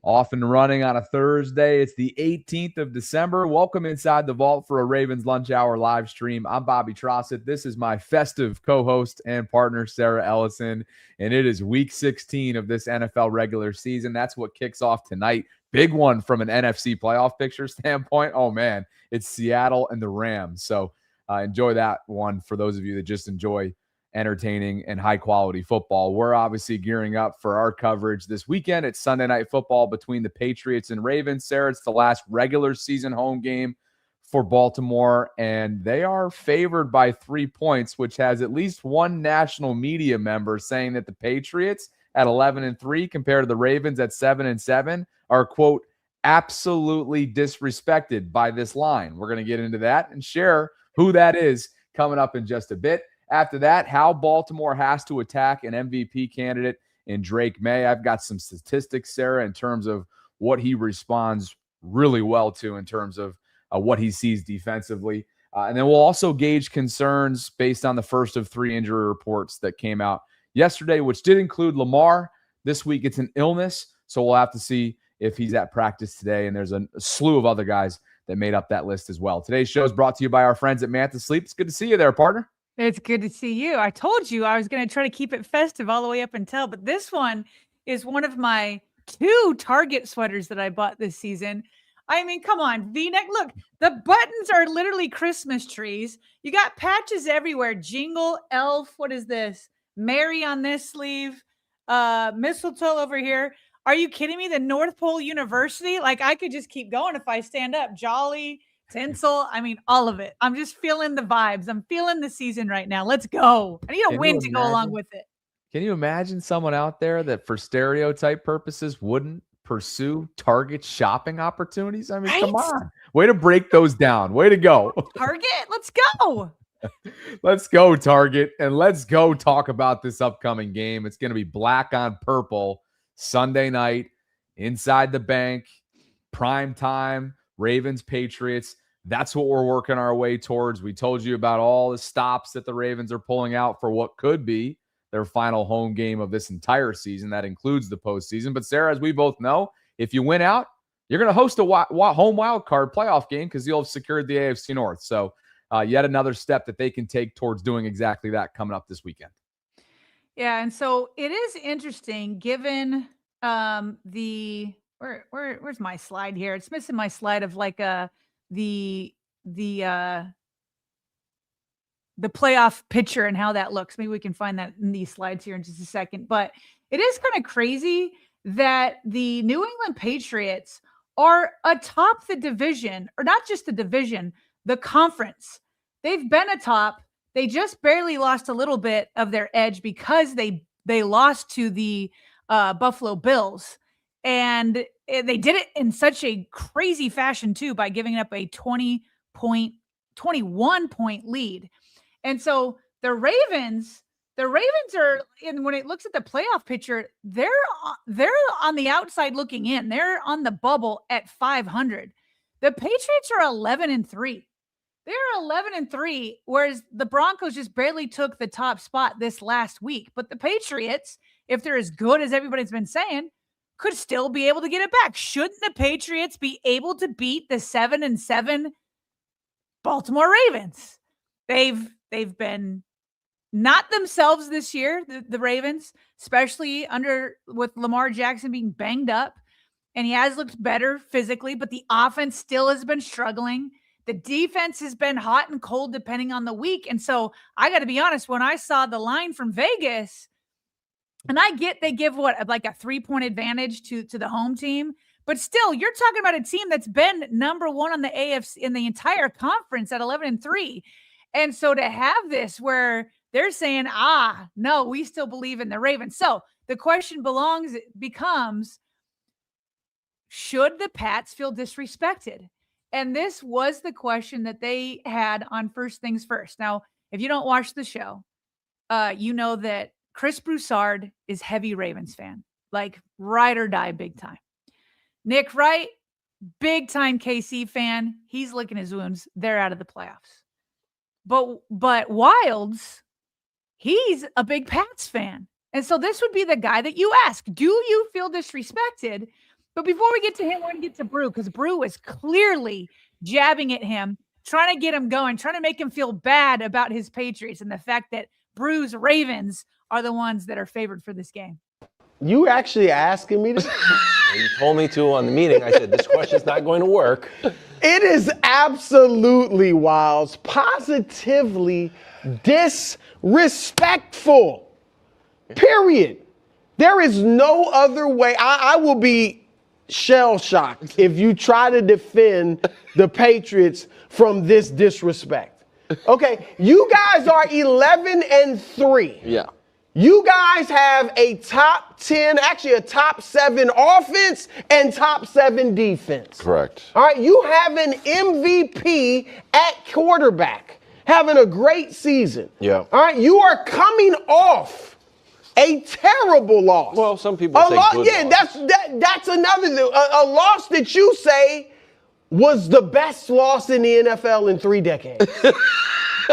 Off and running on a Thursday. It's the 18th of December. Welcome inside the vault for a Ravens Lunch Hour live stream. I'm Bobby Trossett. This is my festive co-host and partner, Sarah Ellison, and it is week 16 of this NFL regular season. That's what kicks off tonight. Big one from an NFC playoff picture standpoint. Oh, man, it's Seattle and the Rams. So enjoy that one for those of you that just enjoy entertaining and high quality football. We're obviously gearing up for our coverage this weekend. It's Sunday Night Football between the Patriots and Ravens. Sarah, it's the last regular season home game for Baltimore, and they are favored by 3 points, which has at least one national media member saying that the Patriots at 11-3 compared to the Ravens at 7-7 are, quote, absolutely disrespected by this line. We're going to get into that and share who that is coming up in just a bit. After that, how Baltimore has to attack an MVP candidate in Drake Maye. I've got some statistics, Sarah, in terms of what he responds really well to in terms of what he sees defensively. And then we'll also gauge concerns based on the first of 3 injury reports that came out yesterday, which did include Lamar. This week it's an illness, so we'll have to see if he's at practice today. And there's a slew of other guys that made up that list as well. Today's show is brought to you by our friends at Mantis Sleep. It's good to see you there, partner. It's good to see you. I told you I was going to try to keep it festive all the way up until, but this one is one of my 2 Target sweaters that I bought this season. I mean, come on, V-neck. Look, the buttons are literally Christmas trees. You got patches everywhere. Jingle, elf, what is this? Mary on this sleeve, mistletoe over here. Are you kidding me? The North Pole University? Like, I could just keep going if I stand up. Jolly, tinsel, I mean, all of it. I'm just feeling the vibes. I'm feeling the season right now. Let's go. I need a win to go along with it. Can you imagine someone out there that for stereotype purposes wouldn't pursue Target shopping opportunities? I mean, Come on. Way to break those down. Way to go. Target, let's go. Let's go, Target. And let's go talk about this upcoming game. It's going to be black on purple Sunday night inside the bank, prime time, Ravens, Patriots. That's what we're working our way towards. We told you about all the stops that the Ravens are pulling out for what could be their final home game of this entire season. That includes the postseason. But Sarah, as we both know, if you win out, you're going to host a home wild card playoff game because you'll have secured the AFC North. So yet another step that they can take towards doing exactly that coming up this weekend. Yeah, and so it is interesting given where's my slide here? It's missing my slide of like the playoff picture and how that looks. Maybe we can find that in these slides here in just a second. But it is kind of crazy that the New England Patriots are atop the division, or not just the division, the conference. They've been atop. They just barely lost a little bit of their edge because they lost to the Buffalo Bills. And they did it in such a crazy fashion, too, by giving up a 21-point lead. And so the Ravens are, and when it looks at the playoff picture, they're on the outside looking in. They're on the bubble at 500. The Patriots are 11-3. They're 11-3, whereas the Broncos just barely took the top spot this last week. But the Patriots, if they're as good as everybody's been saying, could still be able to get it back. Shouldn't the Patriots be able to beat the 7-7 Baltimore Ravens? They've been not themselves this year, the Ravens, especially with Lamar Jackson being banged up. And he has looked better physically, but the offense still has been struggling. The defense has been hot and cold depending on the week. And so I got to be honest, when I saw the line from Vegas, and I get they give like a 3-point advantage to the home team, but still you're talking about a team that's been number 1 on the AFC in the entire conference at 11-3. And so to have this where they're saying, no, we still believe in the Ravens. So the question becomes, should the Pats feel disrespected? And this was the question that they had on First Things First. Now, if you don't watch the show, you know that Chris Broussard is heavy Ravens fan, like ride or die big time. Nick Wright, big time KC fan. He's licking his wounds. They're out of the playoffs. But Wilds, he's a big Pats fan. And so this would be the guy that you ask, do you feel disrespected? But before we get to him, we're going to get to Brew, because Brew is clearly jabbing at him, trying to get him going, trying to make him feel bad about his Patriots and the fact that Brew's Ravens are the ones that are favored for this game. You actually asking me to? You told me to on the meeting. I said, this question's not going to work. It is absolutely, Wilds, positively disrespectful. Period. There is no other way. I will be shell-shocked if you try to defend the Patriots from this disrespect. Okay, you guys are 11-3. Yeah. You guys have a top 10, actually a top 7 offense and top 7 defense. Correct. All right, you have an MVP at quarterback, having a great season. Yeah. All right, you are coming off a terrible loss. Well, some people say good loss. That's another thing. A loss that you say was the best loss in the NFL in 3 decades.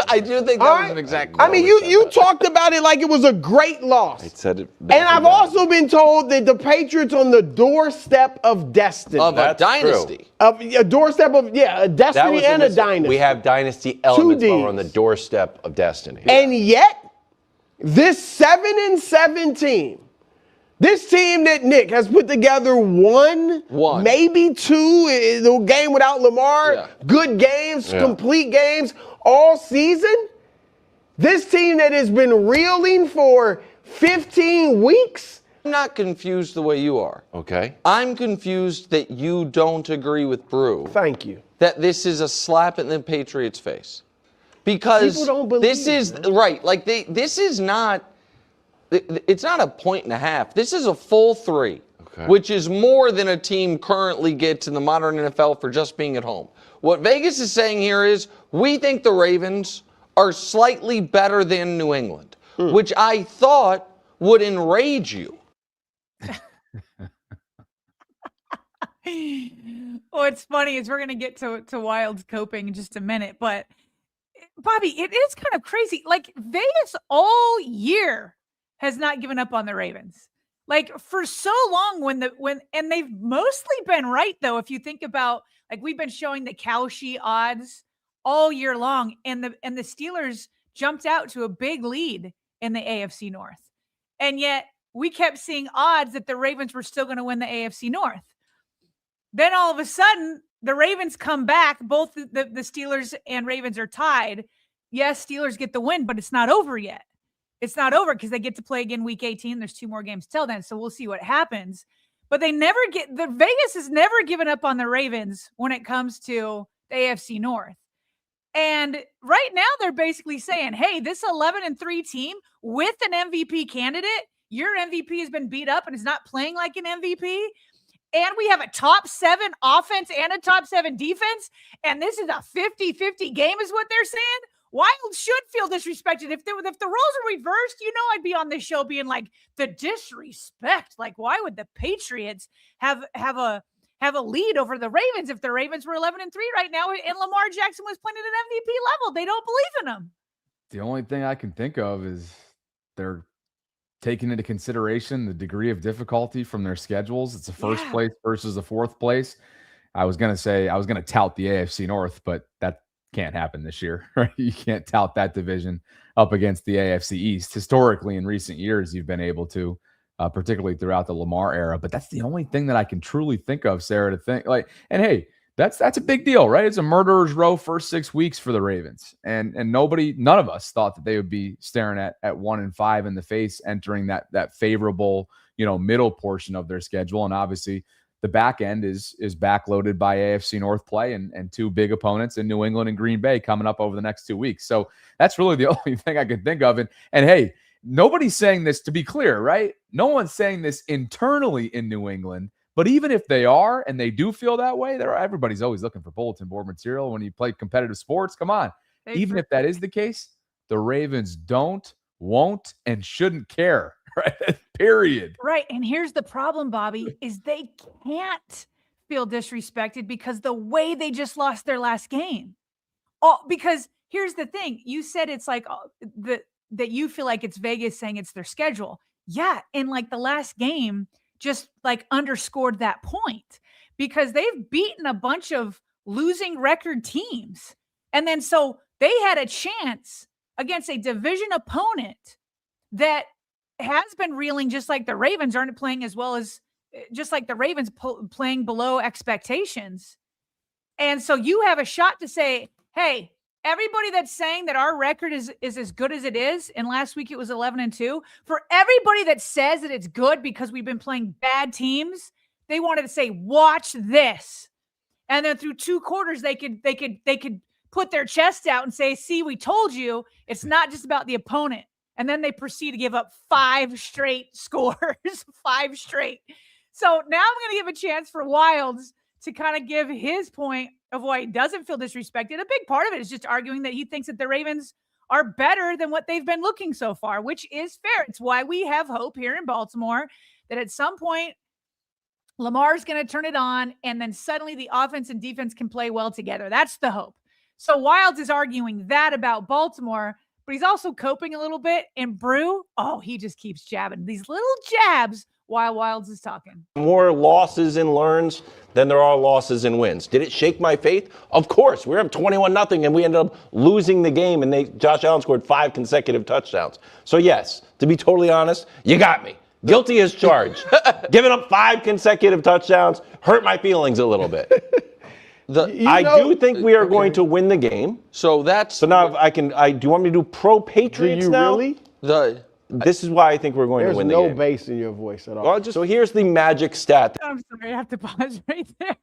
I do think that was an exact quote. I mean, you talked about it like it was a great loss. I said it. And I've also been told that the Patriots on the doorstep of destiny. Of a dynasty. Of a doorstep of, a destiny and a dynasty. We have dynasty elements while we're on the doorstep of destiny. And yet, this 7-7 team, this team that Nick has put together one, maybe 2, the game without Lamar, good games, complete games, all season. This team that has been reeling for 15 weeks. I'm not confused the way you are. Okay. I'm confused that you don't agree with Brew. Thank you. That this is a slap in the Patriots' face. Because people don't believe this is, right, like this is not, it's not a 1.5. This is a full 3, which is more than a team currently gets in the modern NFL for just being at home. What Vegas is saying here is, we think the Ravens are slightly better than New England, which I thought would enrage you. What's funny is we're going to get to Wild's coping in just a minute, but Bobby, it is kind of crazy. Like, Vegas all year has not given up on the Ravens. Like, for so long and they've mostly been right, though, if you think about, like, we've been showing the Cowshy odds all year long, and the Steelers jumped out to a big lead in the AFC North. And yet we kept seeing odds that the Ravens were still going to win the AFC North. Then all of a sudden, the Ravens come back. Both the Steelers and Ravens are tied. Yes, Steelers get the win, but it's not over yet. It's not over because they get to play again week 18. There's 2 more games till then, so we'll see what happens. But Vegas has never given up on the Ravens when it comes to the AFC North. And right now they're basically saying, hey, this 11-3 team with an MVP candidate, your MVP has been beat up and is not playing like an MVP. And we have a top 7 offense and a top 7 defense. And this is a 50-50 game is what they're saying. Wild should feel disrespected. If the roles were reversed, I'd be on this show being like, the disrespect. Like, why would the Patriots have a lead over the Ravens if the Ravens were 11-3 right now and Lamar Jackson was playing at an MVP level? They don't believe in him. The only thing I can think of is they're taking into consideration the degree of difficulty from their schedules. It's a first place versus a 4th place. I was going to tout the AFC North, but that can't happen this year, right? You can't tout that division up against the AFC East. Historically, in recent years, you've been able to, particularly throughout the Lamar era. But that's the only thing that I can truly think of, Sarah, to think like. And hey, that's a big deal, right? It's a murderer's row first 6 weeks for the Ravens, and none of us thought that they would be staring at 1-5 in the face entering that favorable middle portion of their schedule. And obviously, the back end is backloaded by AFC North play and 2 big opponents in New England and Green Bay coming up over the next 2 weeks. So that's really the only thing I could think of. And hey, nobody's saying this, to be clear, right? No one's saying this internally in New England. But even if they are, and they do feel that way, everybody's always looking for bulletin board material when you play competitive sports. Come on. Even if that is the case, the Ravens don't, won't, and shouldn't care. Right? Period. Right. And here's the problem, Bobby, is they can't feel disrespected because the way they just lost their last game. Because here's the thing. You said it's like that you feel like it's Vegas saying it's their schedule. Yeah. In like the last game, just like underscored that point, because they've beaten a bunch of losing record teams. And then so they had a chance against a division opponent that has been reeling, just like the Ravens aren't playing as well as, just like the Ravens playing below expectations. And so you have a shot to say, hey, everybody that's saying that our record is as good as it is, and last week it was 11-2, for everybody that says that it's good because we've been playing bad teams, they wanted to say, watch this. And then through 2 quarters, they could put their chest out and say, see, we told you, it's not just about the opponent. And then they proceed to give up 5 straight scores, 5 straight. So now I'm going to give a chance for Wilds to kind of give his point of why he doesn't feel disrespected. A big part of it is just arguing that he thinks that the Ravens are better than what they've been looking so far, which is fair. It's why we have hope here in Baltimore that at some point Lamar's going to turn it on, and then suddenly the offense and defense can play well together. That's the hope. So Wilds is arguing that about Baltimore, but he's also coping a little bit. And Brew, he just keeps jabbing these little jabs while Wilds is talking. More losses and learns than there are losses and wins. Did it shake my faith? Of course. We were up 21-0 and we ended up losing the game, and Josh Allen scored 5 consecutive touchdowns. So yes, to be totally honest, you got me. Guilty as charged. Giving up 5 consecutive touchdowns hurt my feelings a little bit. I do think we are going to win the game. So now do you want me to do pro Patriots now? Really? This is why I think we're going to win the game. There's no bass in your voice at all. Well, so here's the magic stat. I'm sorry, I have to pause right there.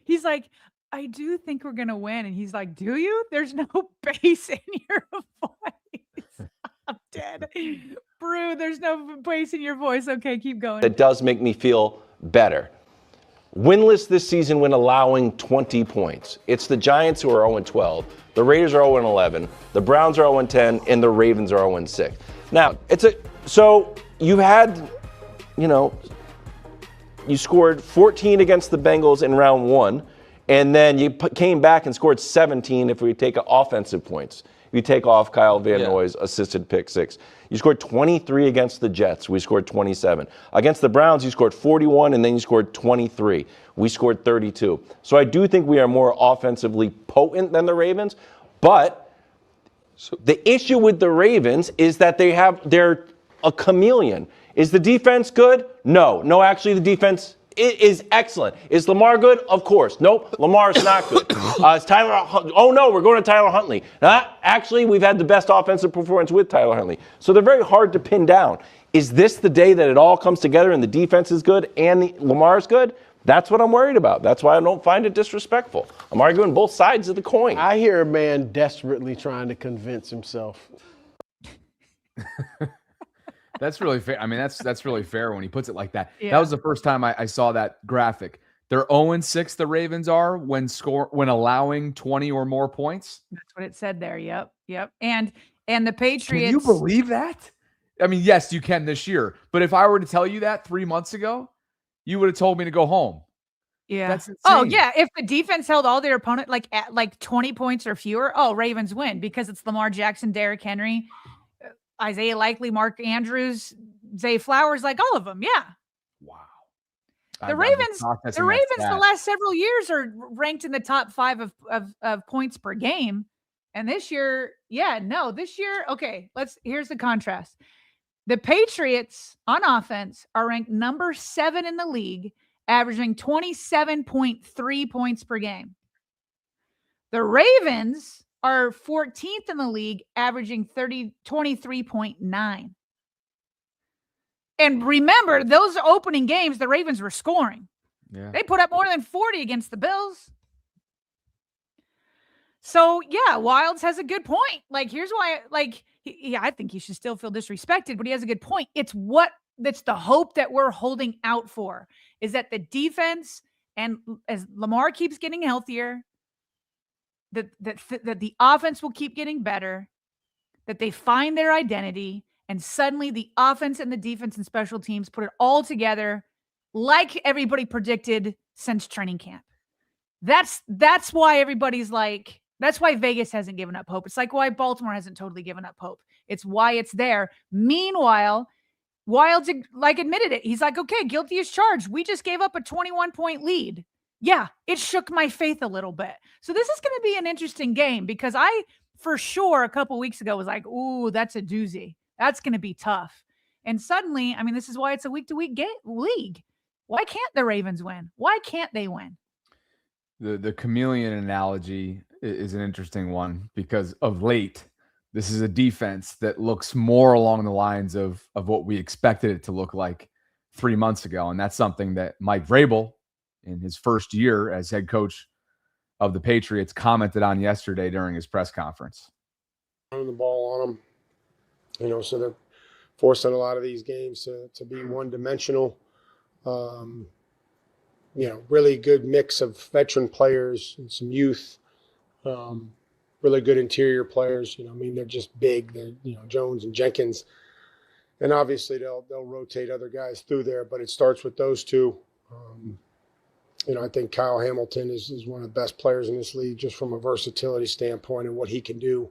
He's like, I do think we're going to win. And he's like, do you? There's no bass in your voice. I'm dead. Brew, there's no bass in your voice. Okay, keep going. That does make me feel better. Winless this season when allowing 20 points. It's the Giants who are 0-12. The Raiders are 0-11. The Browns are 0-10. And the Ravens are 0-6. Now, so you had, you scored 14 against the Bengals in round 1, and then you came back and scored 17 if we take offensive points. You take off Kyle Van Noy's assisted pick 6. You scored 23 against the Jets. We scored 27. Against the Browns, you scored 41, and then you scored 23. We scored 32. So I do think we are more offensively potent than the Ravens, but the issue with the Ravens is that they're a chameleon. Is the defense good? No, actually the defense is excellent. Is Lamar good? Of course. Nope, Lamar's not good. Is Tyler? Oh no, we're going to Tyler Huntley. Actually, we've had the best offensive performance with Tyler Huntley. So they're very hard to pin down. Is this the day that it all comes together and the defense is good and Lamar's good? That's what I'm worried about. That's why I don't find it disrespectful. I'm arguing both sides of the coin. I hear a man desperately trying to convince himself. That's really fair. I mean, that's really fair when he puts it like that. Yeah. That was the first time I saw that graphic. They're 0-6, the Ravens are, when allowing 20 or more points. That's what it said there. Yep. And the Patriots. Can you believe that? I mean, yes, you can this year. But if I were to tell you that 3 months ago, you would have told me to go home. Yeah. That's insane. Oh, yeah. If the defense held all their opponent at 20 points or fewer, Ravens win, because it's Lamar Jackson, Derrick Henry, Isaiah Likely, Mark Andrews, Zay Flowers, like all of them. Yeah. Wow. The Ravens the last several years are ranked in the top 5 of points per game. And this year, okay, here's the contrast. The Patriots on offense are ranked number 7 in the league, averaging 27.3 points per game. The Ravens are 14th in the league, averaging 23.9. And remember, those opening games, the Ravens were scoring. Yeah. They put up more than 40 against the Bills. So, yeah, Wilds has a good point. Here's why, I think he should still feel disrespected, but he has a good point. That's the hope that we're holding out for, is that the defense, and as Lamar keeps getting healthier, that the offense will keep getting better, that they find their identity, and suddenly the offense and the defense and special teams put it all together like everybody predicted since training camp. That's why everybody's like, that's why Vegas hasn't given up hope. It's like why Baltimore hasn't totally given up hope. It's why it's there. Meanwhile, Wilds like admitted it. He's like, okay, guilty as charged. We just gave up a 21-point lead. Yeah, it shook my faith a little bit. So this is going to be an interesting game because I, for sure, a couple weeks ago was like, ooh, that's a doozy. That's going to be tough. And suddenly, I mean, this is why it's a week-to-week league. Why can't the Ravens win? Why can't they win? The chameleon analogy is an interesting one because of late, this is a defense that looks more along the lines of what we expected it to look like 3 months ago. And that's something that Mike Vrabel, in his first year as head coach of the Patriots, commented on yesterday during his press conference. Running the ball on them, so they're forcing a lot of these games to be one-dimensional. Really good mix of veteran players and some youth. Really good interior players. They're just big. They're, Jones and Jenkins. And obviously they'll rotate other guys through there, but it starts with those two. I think Kyle Hamilton is one of the best players in this league just from a versatility standpoint and what he can do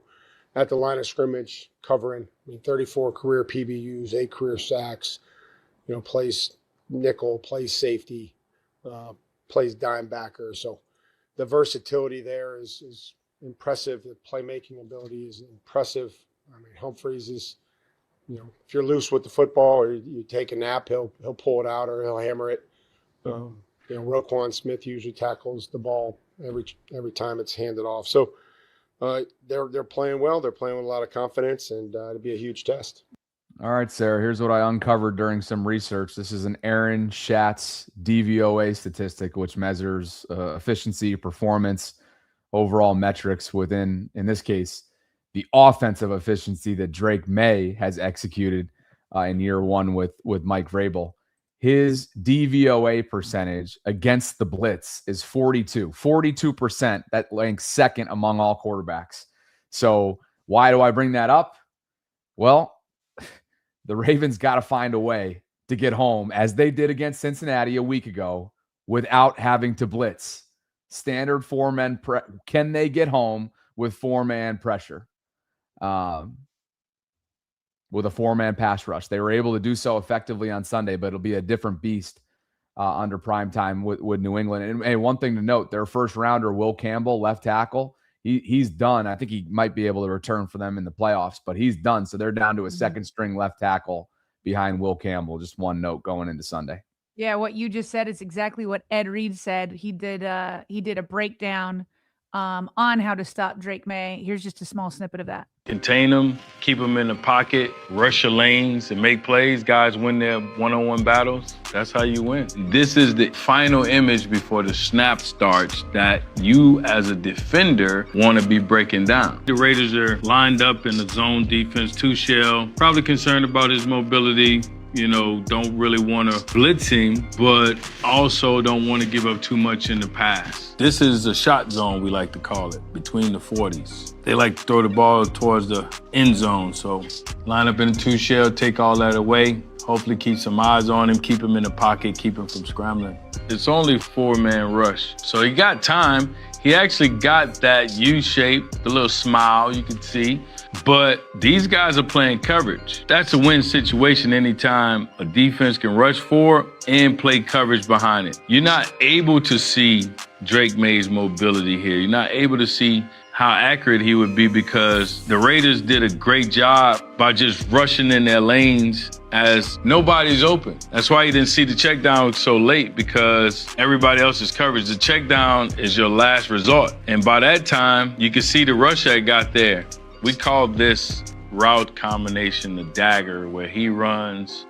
at the line of scrimmage covering. 34 career PBUs, 8 career sacks, plays nickel, plays safety, plays dime backer. So the versatility there is impressive. The playmaking ability is impressive. Humphreys is, if you're loose with the football or you take a nap, he'll pull it out or he'll hammer it. Roquan Smith usually tackles the ball every time it's handed off. So they're playing well. They're playing with a lot of confidence, and it'll be a huge test. All right, Sarah, here's what I uncovered during some research. This is an Aaron Schatz DVOA statistic, which measures efficiency, performance, overall metrics within, in this case, the offensive efficiency that Drake Maye has executed in year one with Mike Vrabel. His DVOA percentage against the blitz is 42%. That ranks second among all quarterbacks. So why do I bring that up? Well, the Ravens got to find a way to get home, as they did against Cincinnati a week ago, without having to blitz. Standard four-man can they get home with four-man pressure? With a four-man pass rush. They were able to do so effectively on Sunday, but it'll be a different beast under prime time with New England. And one thing to note, their first rounder, Will Campbell, left tackle, he's done. I think he might be able to return for them in the playoffs, but he's done. So they're down to a second string left tackle behind Will Campbell. Just one note going into Sunday. Yeah, what you just said is exactly what Ed Reed said. He did a breakdown on how to stop Drake Maye. Here's just a small snippet of that. Contain them, keep them in the pocket, rush your lanes, and make plays. Guys win their one-on-one battles. That's how you win. This is the final image before the snap starts that you, as a defender, want to be breaking down. The Raiders are lined up in the zone defense, two-shell, probably concerned about his mobility. Don't really want to blitz him, but also don't want to give up too much in the pass. This is a shot zone, we like to call it, between the 40s. They like to throw the ball towards the end zone, so line up in a two-shell, take all that away, hopefully keep some eyes on him, keep him in the pocket, keep him from scrambling. It's only a four-man rush, so he got time. He actually got that U shape, the little smile you can see. But these guys are playing coverage. That's a win situation anytime a defense can rush for and play coverage behind it. You're not able to see Drake Maye's mobility here. You're not able to see how accurate he would be because the Raiders did a great job by just rushing in their lanes as nobody's open. That's why you didn't see the check down so late, because everybody else's coverage. The check down is your last resort. And by that time, you can see the rush that got there. We call this route combination the dagger, where he runs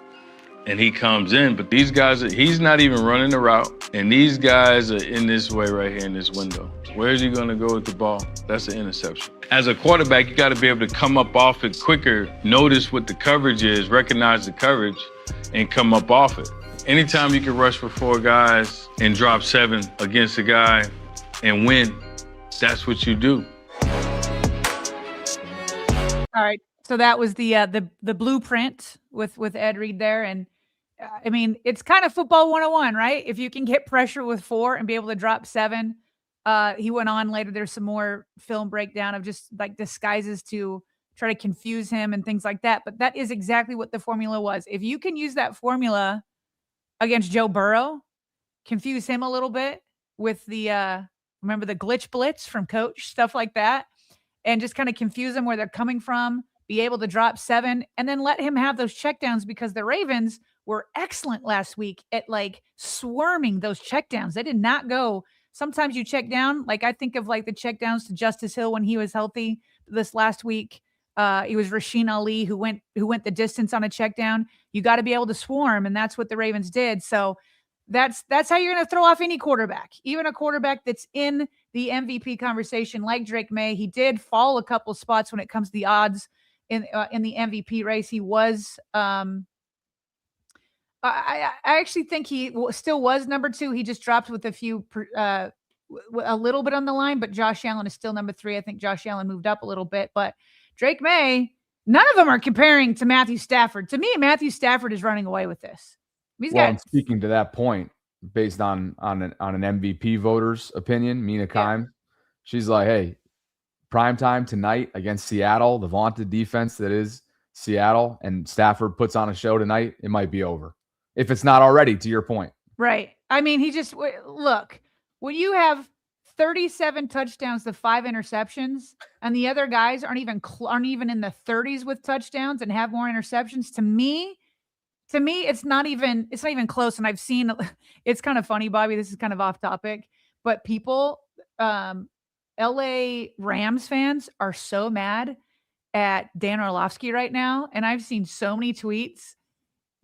and he comes in. But these guys, he's not even running the route. And these guys are in this way right here in this window. Where is he going to go with the ball? That's an interception. As a quarterback, you got to be able to come up off it quicker, notice what the coverage is, recognize the coverage, and come up off it. Anytime you can rush for four guys and drop 7 against a guy and win, that's what you do. All right. So that was the blueprint with Ed Reed there. And it's kind of football 101, right? If you can get pressure with 4 and be able to drop 7. He went on later. There's some more film breakdown of just like disguises to try to confuse him and things like that. But that is exactly what the formula was. If you can use that formula against Joe Burrow, confuse him a little bit with the remember the glitch blitz from coach, stuff like that, and just kind of confuse them where they're coming from, be able to drop 7, and then let him have those checkdowns, because the Ravens were excellent last week at like swarming those checkdowns. They did not go. Sometimes you check down, like I think of like the checkdowns to Justice Hill when he was healthy this last week. It was Rasheen Ali who went the distance on a check down. You got to be able to swarm, and that's what the Ravens did. So that's how you're going to throw off any quarterback, even a quarterback that's in the MVP conversation like Drake Maye. He did fall a couple spots when it comes to the odds in the MVP race. He was I actually think he still was number 2. He just dropped with a little bit on the line, but Josh Allen is still number 3. I think Josh Allen moved up a little bit, but Drake Maye, none of them are comparing to Matthew Stafford. To me, Matthew Stafford is running away with this. And speaking to that point, based on an MVP voter's opinion, Mina Kimes, she's like, hey, primetime tonight against Seattle, the vaunted defense that is Seattle, and Stafford puts on a show tonight, it might be over. If it's not already, to your point. Right. I mean, look, when you have 37 touchdowns to 5 interceptions, and the other guys aren't even in the 30s with touchdowns and have more interceptions, to me, it's not even close. And I've seen, it's kind of funny, Bobby, this is kind of off topic, but people, LA Rams fans are so mad at Dan Orlovsky right now. And I've seen so many tweets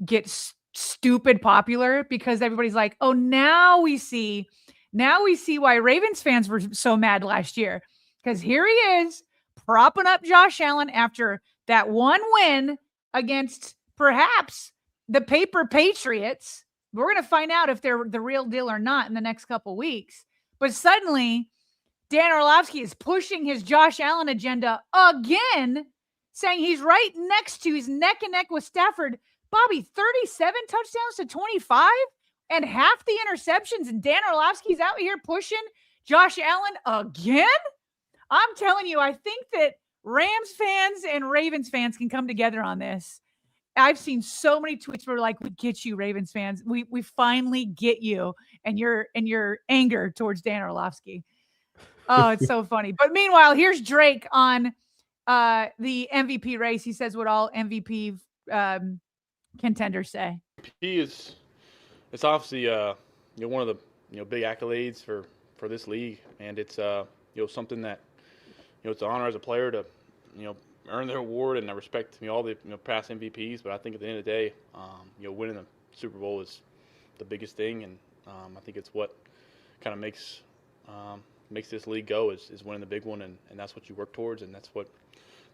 get stupid popular because everybody's like, oh, now we see why Ravens fans were so mad last year. Because here he is propping up Josh Allen after that one win against perhaps the paper Patriots. We're going to find out if they're the real deal or not in the next couple weeks. But suddenly, Dan Orlovsky is pushing his Josh Allen agenda again, saying he's he's neck and neck with Stafford. Bobby, 37 touchdowns to 25 and half the interceptions, and Dan Orlovsky's out here pushing Josh Allen again? I'm telling you, I think that Rams fans and Ravens fans can come together on this. I've seen so many tweets where like, we get you, Ravens fans. We finally get you and your anger towards Dan Orlovsky. Oh, it's so funny. But meanwhile, here's Drake on the MVP race. He says what all MVP contenders say. It's obviously one of the big accolades for this league, and it's something that it's an honor as a player to earn the award, and I respect all the past MVPs, but I think at the end of the day, winning the Super Bowl is the biggest thing, and I think it's what kind of makes this league go is winning the big one, and that's what you work towards, and that's what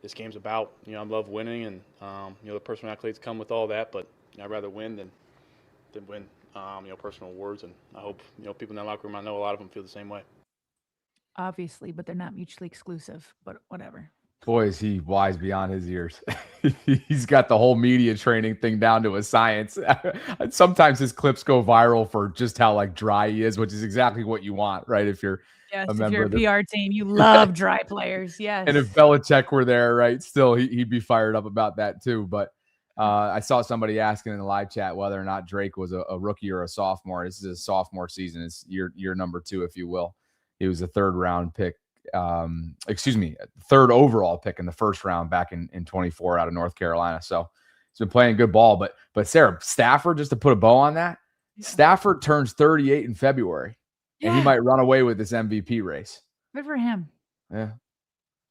this game's about. I love winning, and the personal accolades come with all that, but I'd rather win than win personal awards, and I hope people in that locker room, I know a lot of them feel the same way. Obviously, but they're not mutually exclusive, but whatever. Boy, is he wise beyond his years. He's got the whole media training thing down to a science. Sometimes his clips go viral for just how like dry he is, which is exactly what you want, right? If you're a member of the PR team, you love dry players. Yes. And if Belichick were there, right, still he'd be fired up about that too. But I saw somebody asking in the live chat whether or not Drake was a rookie or a sophomore. This is a sophomore season. It's year number 2, if you will. He was a 3rd round pick. Third overall pick in the 1st round back in 24 out of North Carolina. So he's been playing good ball. But Sarah, Stafford, just to put a bow on that, Stafford turns 38 in February, and he might run away with this MVP race. Good for him. Yeah.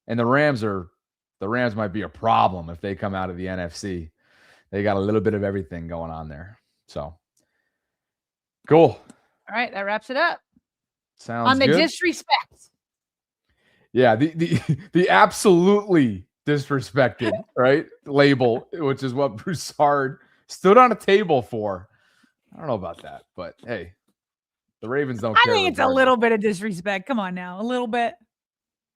And the Rams might be a problem if they come out of the NFC. They got a little bit of everything going on there. So cool. All right, that wraps it up. Sounds on the good. Disrespect. Yeah, the absolutely disrespected, right, label, which is what Broussard stood on a table for. I don't know about that, but hey, the Ravens don't care. I think it's a little bit of disrespect. Come on now, a little bit.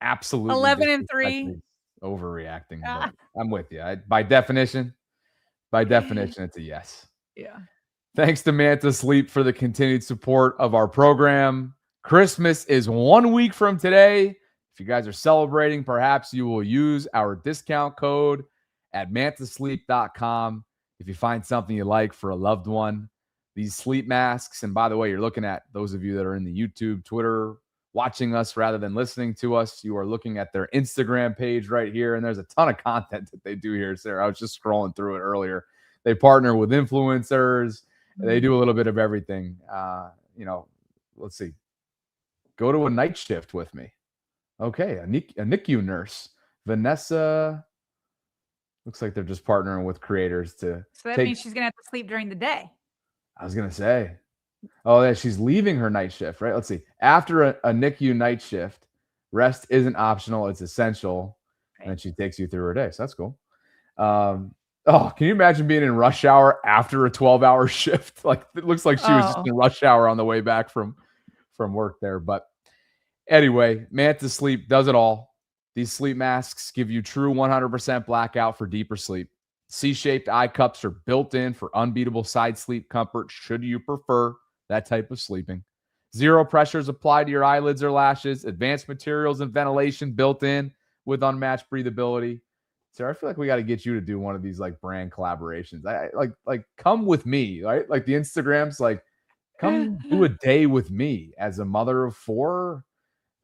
Absolutely. 11-3. Overreacting. But I'm with you. By definition, it's a yes. Yeah. Thanks to Mantis Sleep for the continued support of our program. Christmas is 1 week from today. If you guys are celebrating, perhaps you will use our discount code at mantisleep.com if you find something you like for a loved one. These sleep masks, and by the way, you're looking at those of you that are in the YouTube, Twitter, watching us rather than listening to us, you are looking at their Instagram page right here, and there's a ton of content that they do here, Sarah. I was just scrolling through it earlier. They partner with influencers. They do a little bit of everything. Let's see. Go to a night shift with me. Okay, a NICU nurse. Vanessa. Looks like they're just partnering with creators to. So that means she's going to have to sleep during the day. I was going to say. Oh, yeah, she's leaving her night shift, right? Let's see. After a NICU night shift, rest isn't optional. It's essential. Right. And she takes you through her day. So that's cool. Can you imagine being in rush hour after a 12-hour shift? Like, it looks like she was just in rush hour on the way back from work there. But anyway, Mantis Sleep does it all. These sleep masks give you true 100% blackout for deeper sleep. C-shaped eye cups are built in for unbeatable side sleep comfort should you prefer that type of sleeping. Zero pressure is applied to your eyelids or lashes. Advanced materials and ventilation built in with unmatched breathability. Sarah, I feel like we got to get you to do one of these like brand collaborations. I like come with me, right? Like the Instagrams, like come do a day with me as a mother of 4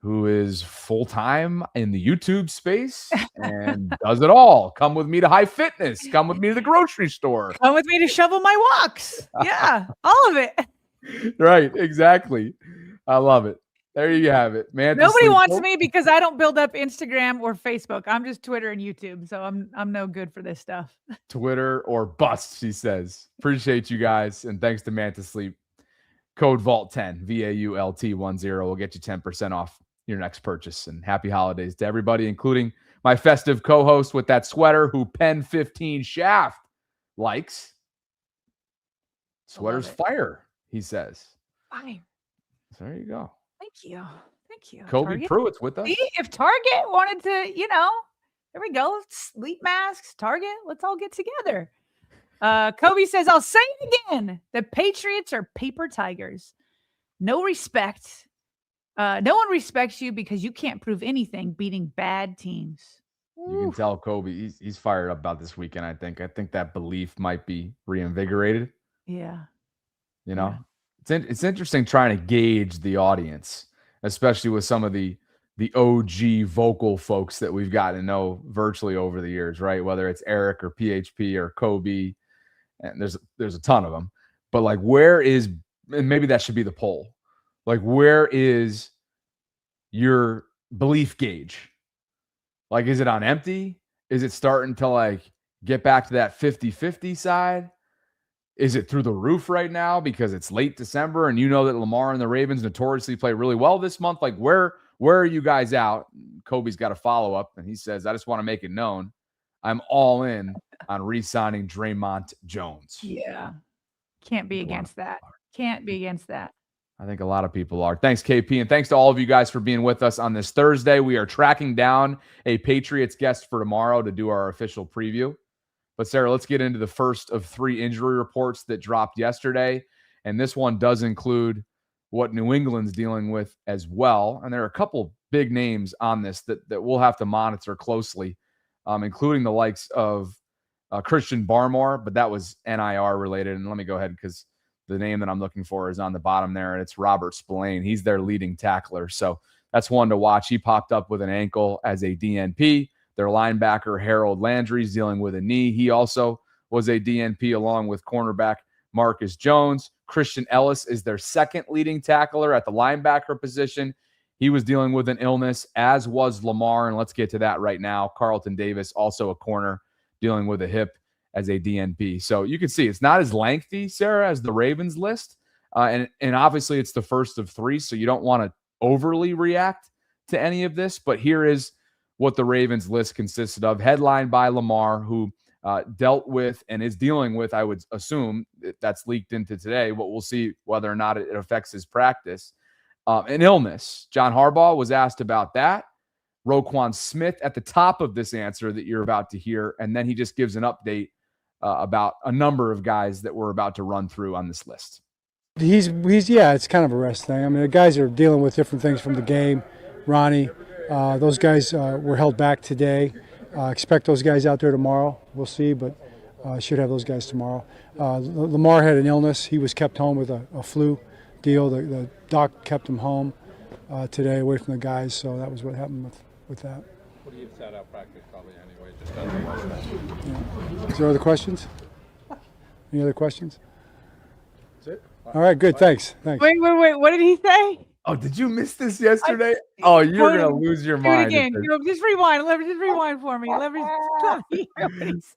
who is full-time in the YouTube space and does it all. Come with me to High Fitness. Come with me to the grocery store. Come with me to shovel my walks. Yeah, all of it. Right, exactly. I love it. There you have it, man. Nobody wants me because I don't build up Instagram or Facebook. I'm just Twitter and YouTube, so I'm no good for this stuff. Twitter or bust, she says. Appreciate you guys, and thanks to Mantis Sleep. Code VAULT10, VAULT10 will get you 10% off your next purchase. And happy holidays to everybody, including my festive co-host with that sweater who Pen 15 Shaft likes. Sweater's fire, he says. Fire. So there you go. Thank you. Kobe Target. Pruitt's with us. See, if Target wanted to, there we go. Sleep masks, Target. Let's all get together. Kobe says, I'll say it again. The Patriots are paper tigers. No respect. No one respects you because you can't prove anything beating bad teams. You can tell Kobe, he's fired up about this weekend, I think. I think that belief might be reinvigorated. Yeah. It's interesting trying to gauge the audience, especially with some of the OG vocal folks that we've gotten to know virtually over the years, right? Whether it's Eric or PHP or Kobe, and there's a ton of them. But like, and maybe that should be the poll. Like, where is your belief gauge? Like, is it on empty? Is it starting to like get back to that 50-50 side? Is it through the roof right now because it's late December and you know that Lamar and the Ravens notoriously play really well this month? Like, where are you guys out? Kobe's got a follow-up, and he says, I just want to make it known I'm all in on re-signing Dre'Mont Jones. Yeah. Can't be against that. Can't be against that. I think a lot of people are. Thanks, KP, and thanks to all of you guys for being with us on this Thursday. We are tracking down a Patriots guest for tomorrow to do our official preview. But, Sarah, let's get into the first of 3 injury reports that dropped yesterday. And this one does include what New England's dealing with as well. And there are a couple big names on this that we'll have to monitor closely, including the likes of Christian Barmore, but that was NIR related. And let me go ahead because the name that I'm looking for is on the bottom there, and it's Robert Spillane. He's their leading tackler. So that's one to watch. He popped up with an ankle as a DNP. Their linebacker, Harold Landry, is dealing with a knee. He also was a DNP along with cornerback Marcus Jones. Christian Ellis is their second leading tackler at the linebacker position. He was dealing with an illness, as was Lamar, and let's get to that right now. Carlton Davis, also a corner, dealing with a hip as a DNP. So you can see it's not as lengthy, Sarah, as the Ravens list. And obviously it's the first of 3, so you don't want to overly react to any of this. But here is what the Ravens list consisted of, headlined by Lamar, who dealt with and is dealing with, I would assume, that's leaked into today, but we'll see whether or not it affects his practice. An illness. John Harbaugh was asked about that. Roquan Smith at the top of this answer that you're about to hear, and then he just gives an update about a number of guys that we're about to run through on this list. He's it's kind of a rest thing. I mean, the guys are dealing with different things from the game. Ronnie, Those guys were held back today. Expect those guys out there tomorrow. We'll see, but should have those guys tomorrow. Lamar had an illness. He was kept home with a flu deal. The doc kept him home today, away from the guys, so that was what happened with that. What do you sat out practice probably anyway? Just doesn't watch that. Yeah. Is there other questions? Any other questions? That's it. All right, good. Thanks. Wait. What did he say? Oh, did you miss this yesterday? You're going to lose your mind. Do it again. Just rewind. Just rewind for me. Let me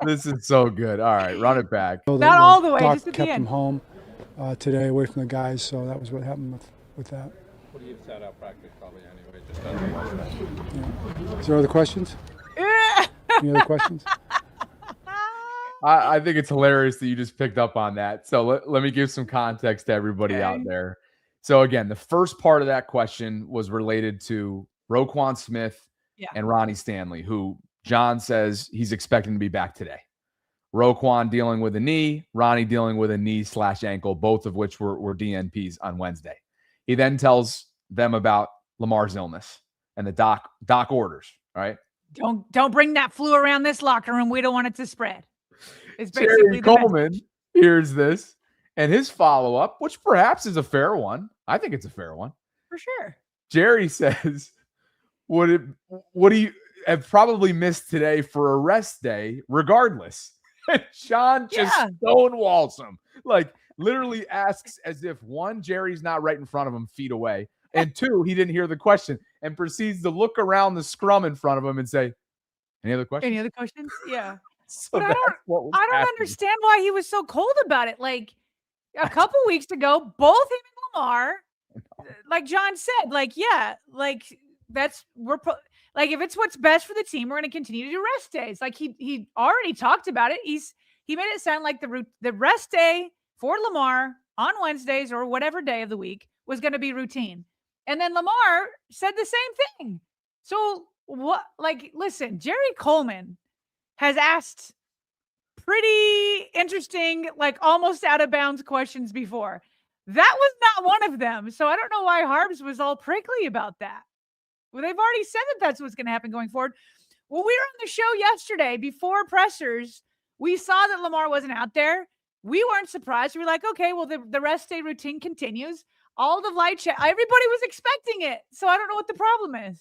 This is so good. All right, run it back. So Not all the way, doc just at the kept end. him home today, away from the guys, so that was what happened with that. What do you sat out practice probably anyway? Just doesn't watch that. Yeah. Is there other questions? Any other questions? I think it's hilarious that you just picked up on that. So let me give some context to everybody out there. So again, the first part of that question was related to Roquan Smith and Ronnie Stanley, who John says he's expecting to be back today. Roquan dealing with a knee, Ronnie dealing with a knee/ankle, both of which were DNPs on Wednesday. He then tells them about Lamar's illness and the doc orders, right? Don't bring that flu around this locker room. We don't want it to spread. It's Jerry Coleman hears this, and his follow-up, which perhaps is a fair one. I think it's a fair one. For sure. Jerry says, what do you have probably missed today for a rest day regardless? And Sean just stonewalls him. Like literally asks as if one, Jerry's not right in front of him feet away, and two, he didn't hear the question and proceeds to look around the scrum in front of him and say, any other questions? Any other questions? Yeah. So but I don't understand why he was so cold about it. Like a couple weeks ago, both him and Lamar, like John said, like if it's what's best for the team, we're going to continue to do rest days. Like he already talked about it. He made it sound like the rest day for Lamar on Wednesdays or whatever day of the week was going to be routine. And then Lamar said the same thing. So what? Like, listen, Jerry Coleman has asked pretty interesting, like almost out of bounds questions before. That was not one of them. So I don't know why Harbs was all prickly about that. Well, they've already said that that's what's going to happen going forward. Well, we were on the show yesterday before pressers. We saw that Lamar wasn't out there. We weren't surprised. We were like, okay, well, the rest day routine continues. All the light check, everybody was expecting it. So I don't know what the problem is.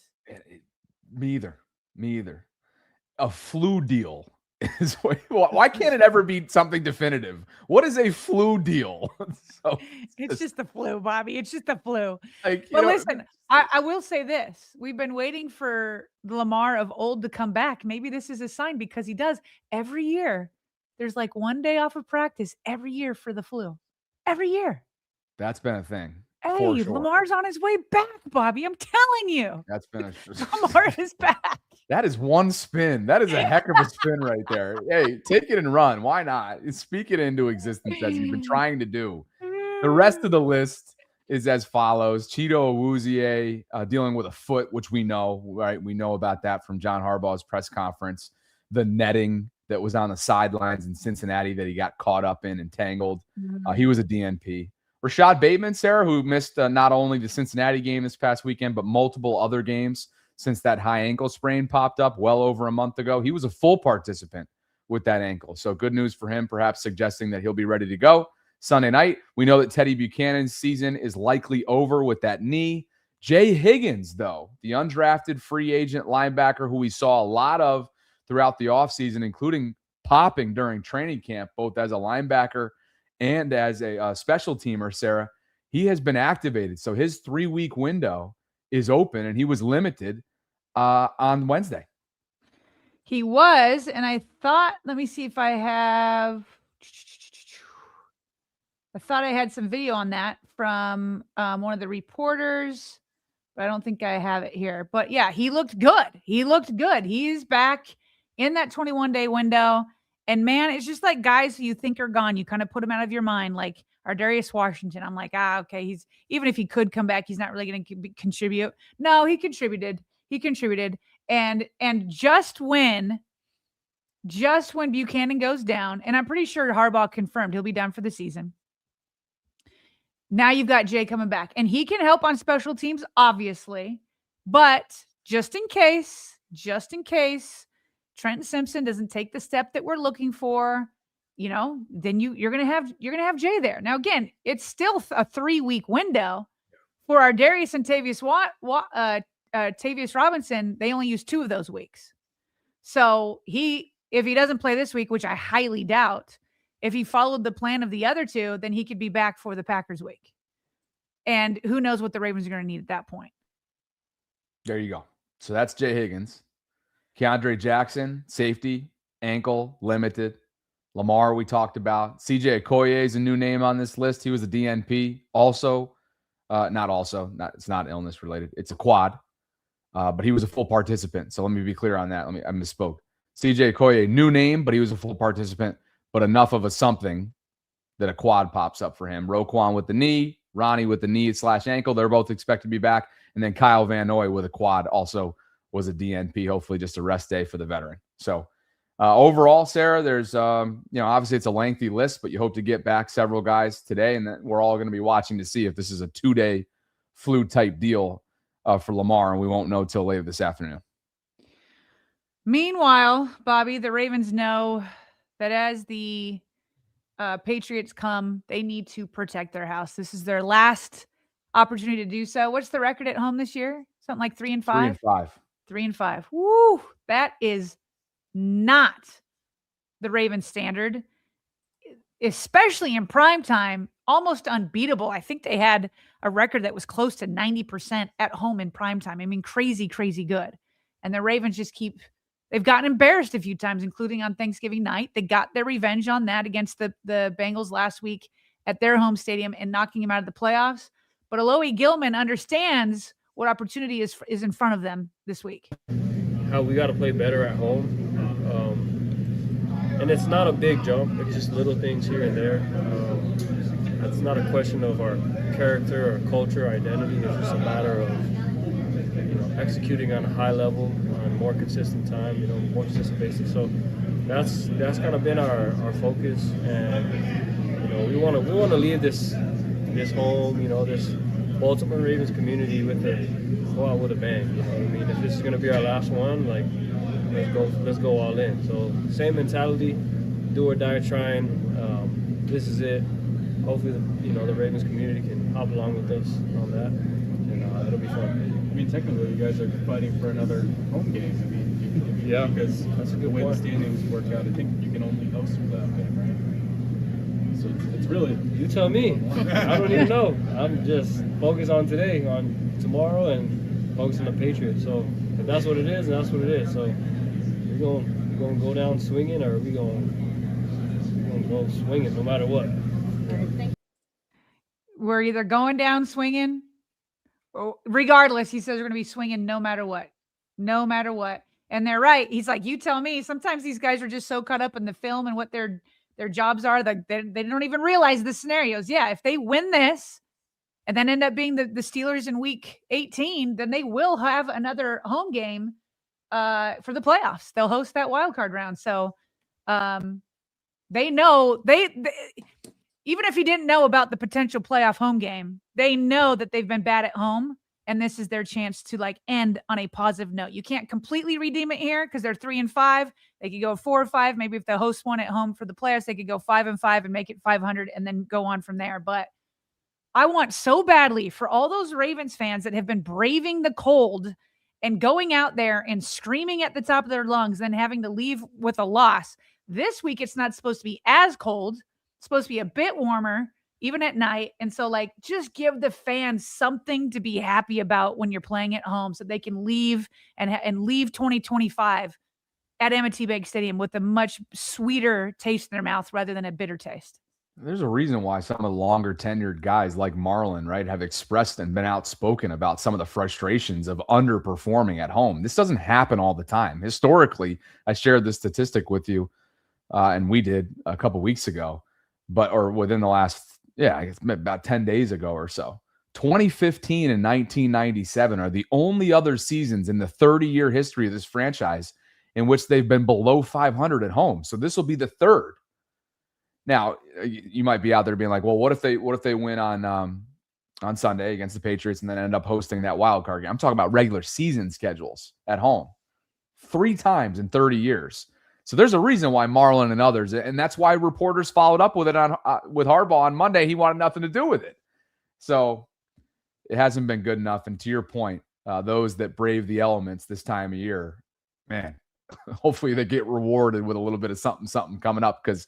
Me either. A flu deal is why can't it ever be something definitive? What is a flu deal? It's just the flu, Bobby. It's just the flu. Like, but listen, I will say this. We've been waiting for Lamar of old to come back. Maybe this is a sign because he does every year. There's like one day off of practice every year for the flu. Every year. That's been a thing. Hey, sure. Lamar's on his way back, Bobby. I'm telling you. That's been Lamar is back. That is one spin. That is a heck of a spin right there. Hey, take it and run. Why not? Speak it into existence as you've been trying to do. The rest of the list is as follows. Cheeto Awuzie dealing with a foot, which we know, right? We know about that from John Harbaugh's press conference. The netting that was on the sidelines in Cincinnati that he got caught up in and tangled. He was a DNP. Rashad Bateman, Sarah, who missed not only the Cincinnati game this past weekend, but multiple other games since that high ankle sprain popped up well over a month ago. He was a full participant with that ankle. So good news for him, perhaps suggesting that he'll be ready to go Sunday night. We know that Teddy Buchanan's season is likely over with that knee. Jay Higgins, though, the undrafted free agent linebacker who we saw a lot of throughout the offseason, including popping during training camp, both as a linebacker and as a special teamer, Sarah, he has been activated. So his 3-week window is open, and he was limited on Wednesday. He was, and I thought, let me see if I thought I had some video on that from one of the reporters, but I don't think I have it here. But yeah, he looked good. He's back in that 21-day window. And man, it's just like guys who you think are gone. You kind of put them out of your mind, like Ardarius Washington. I'm like, okay, even if he could come back, he's not really going to contribute. No, he contributed. And just when Buchanan goes down, and I'm pretty sure Harbaugh confirmed he'll be done for the season. Now you've got Jay coming back, and he can help on special teams, obviously, but just in case Trenton Simpson doesn't take the step that we're looking for, then you're gonna have Jay there. Now again, it's still a 3-week window for our Darius and Tavius Tavius Robinson. They only use 2 of those weeks. So if he doesn't play this week, which I highly doubt, if he followed the plan of the other 2, then he could be back for the Packers week. And who knows what the Ravens are going to need at that point. There you go. So that's Jay Higgins. Keandre Jackson, safety, ankle, limited. Lamar, we talked about. CJ Okoye is a new name on this list. He was a DNP. It's not illness related. It's a quad. But he was a full participant. So let me be clear on that. I misspoke. CJ Okoye, new name, but he was a full participant, but enough of a something that a quad pops up for him. Roquan with the knee, Ronnie with the knee/ankle. They're both expected to be back. And then Kyle Van Noy with a quad also was a DNP, hopefully just a rest day for the veteran. So overall, Sarah, there's, obviously it's a lengthy list, but you hope to get back several guys today. And then we're all going to be watching to see if this is a 2-day flu type deal for Lamar. And we won't know till later this afternoon. Meanwhile, Bobby, the Ravens know that as the Patriots come, they need to protect their house. This is their last opportunity to do so. What's the record at home this year? Something like 3-5? 3-5. 3-5. Woo! That is not the Ravens standard, especially in prime time. Almost unbeatable. I think they had a record that was close to 90% at home in prime time. I mean, crazy, crazy good. And the Ravens just they've gotten embarrassed a few times, including on Thanksgiving night. They got their revenge on that against the Bengals last week at their home stadium and knocking him out of the playoffs. But Alohi Gilman understands what opportunity is in front of them this week. How we got to play better at home. And it's not a big jump. It's just little things here and there. It's not a question of our character or culture, or identity. It's just a matter of executing on a high level on more consistent time, more consistent basis. So that's kind of been our focus, and we want to leave this home, this Baltimore Ravens community go out with a bang. If this is going to be our last one, let's go all in. So same mentality, do or die trying. This is it. Hopefully, the Ravens community can hop along with us on that, and it'll be fun. I mean, technically, you guys are fighting for another home game. I mean, yeah, because that's a good the way point. The standings work out, I think you can only host for that game, right? So it's really. You tell me. I don't even know. I'm just focused on today, on tomorrow, and focused on the Patriots. So if that's what it is, then that's what it is. So we're going to go down swinging, or we're going to go swinging no matter what. We're either going down swinging, or regardless, he says we're going to be swinging no matter what. No matter what. And they're right. He's like, you tell me. Sometimes these guys are just so caught up in the film and what their jobs are that they don't even realize the scenarios. Yeah, if they win this and then end up being the Steelers in week 18, then they will have another home game for the playoffs. They'll host that wild card round. So they know they even if he didn't know about the potential playoff home game, they know that they've been bad at home, and this is their chance to end on a positive note. You can't completely redeem it here because they're 3-5. They could go 4-5. Maybe if they host one at home for the playoffs, they could go 5-5 and make it 500 and then go on from there. But I want so badly for all those Ravens fans that have been braving the cold and going out there and screaming at the top of their lungs, then having to leave with a loss. This week, it's not supposed to be as cold. It's supposed to be a bit warmer, even at night. And so, just give the fans something to be happy about when you're playing at home so they can leave and leave 2025 at M&T Bank Stadium with a much sweeter taste in their mouth rather than a bitter taste. There's a reason why some of the longer tenured guys like Marlon, right, have expressed and been outspoken about some of the frustrations of underperforming at home. This doesn't happen all the time. Historically, I shared this statistic with you, and we did a couple weeks ago, or within the last, I guess about 10 days ago or so. 2015 and 1997 are the only other seasons in the 30-year history of this franchise in which they've been below 500 at home. So this will be the third. Now, you might be out there being like, well, what if they win on on Sunday against the Patriots and then end up hosting that wild card game. I'm talking about regular season schedules at home 3 times in 30 years. So there's a reason why Marlon and others, and that's why reporters followed up with it on with Harbaugh on Monday. He wanted nothing to do with it. So it hasn't been good enough. And to your point, those that brave the elements this time of year, man, hopefully they get rewarded with a little bit of something coming up, because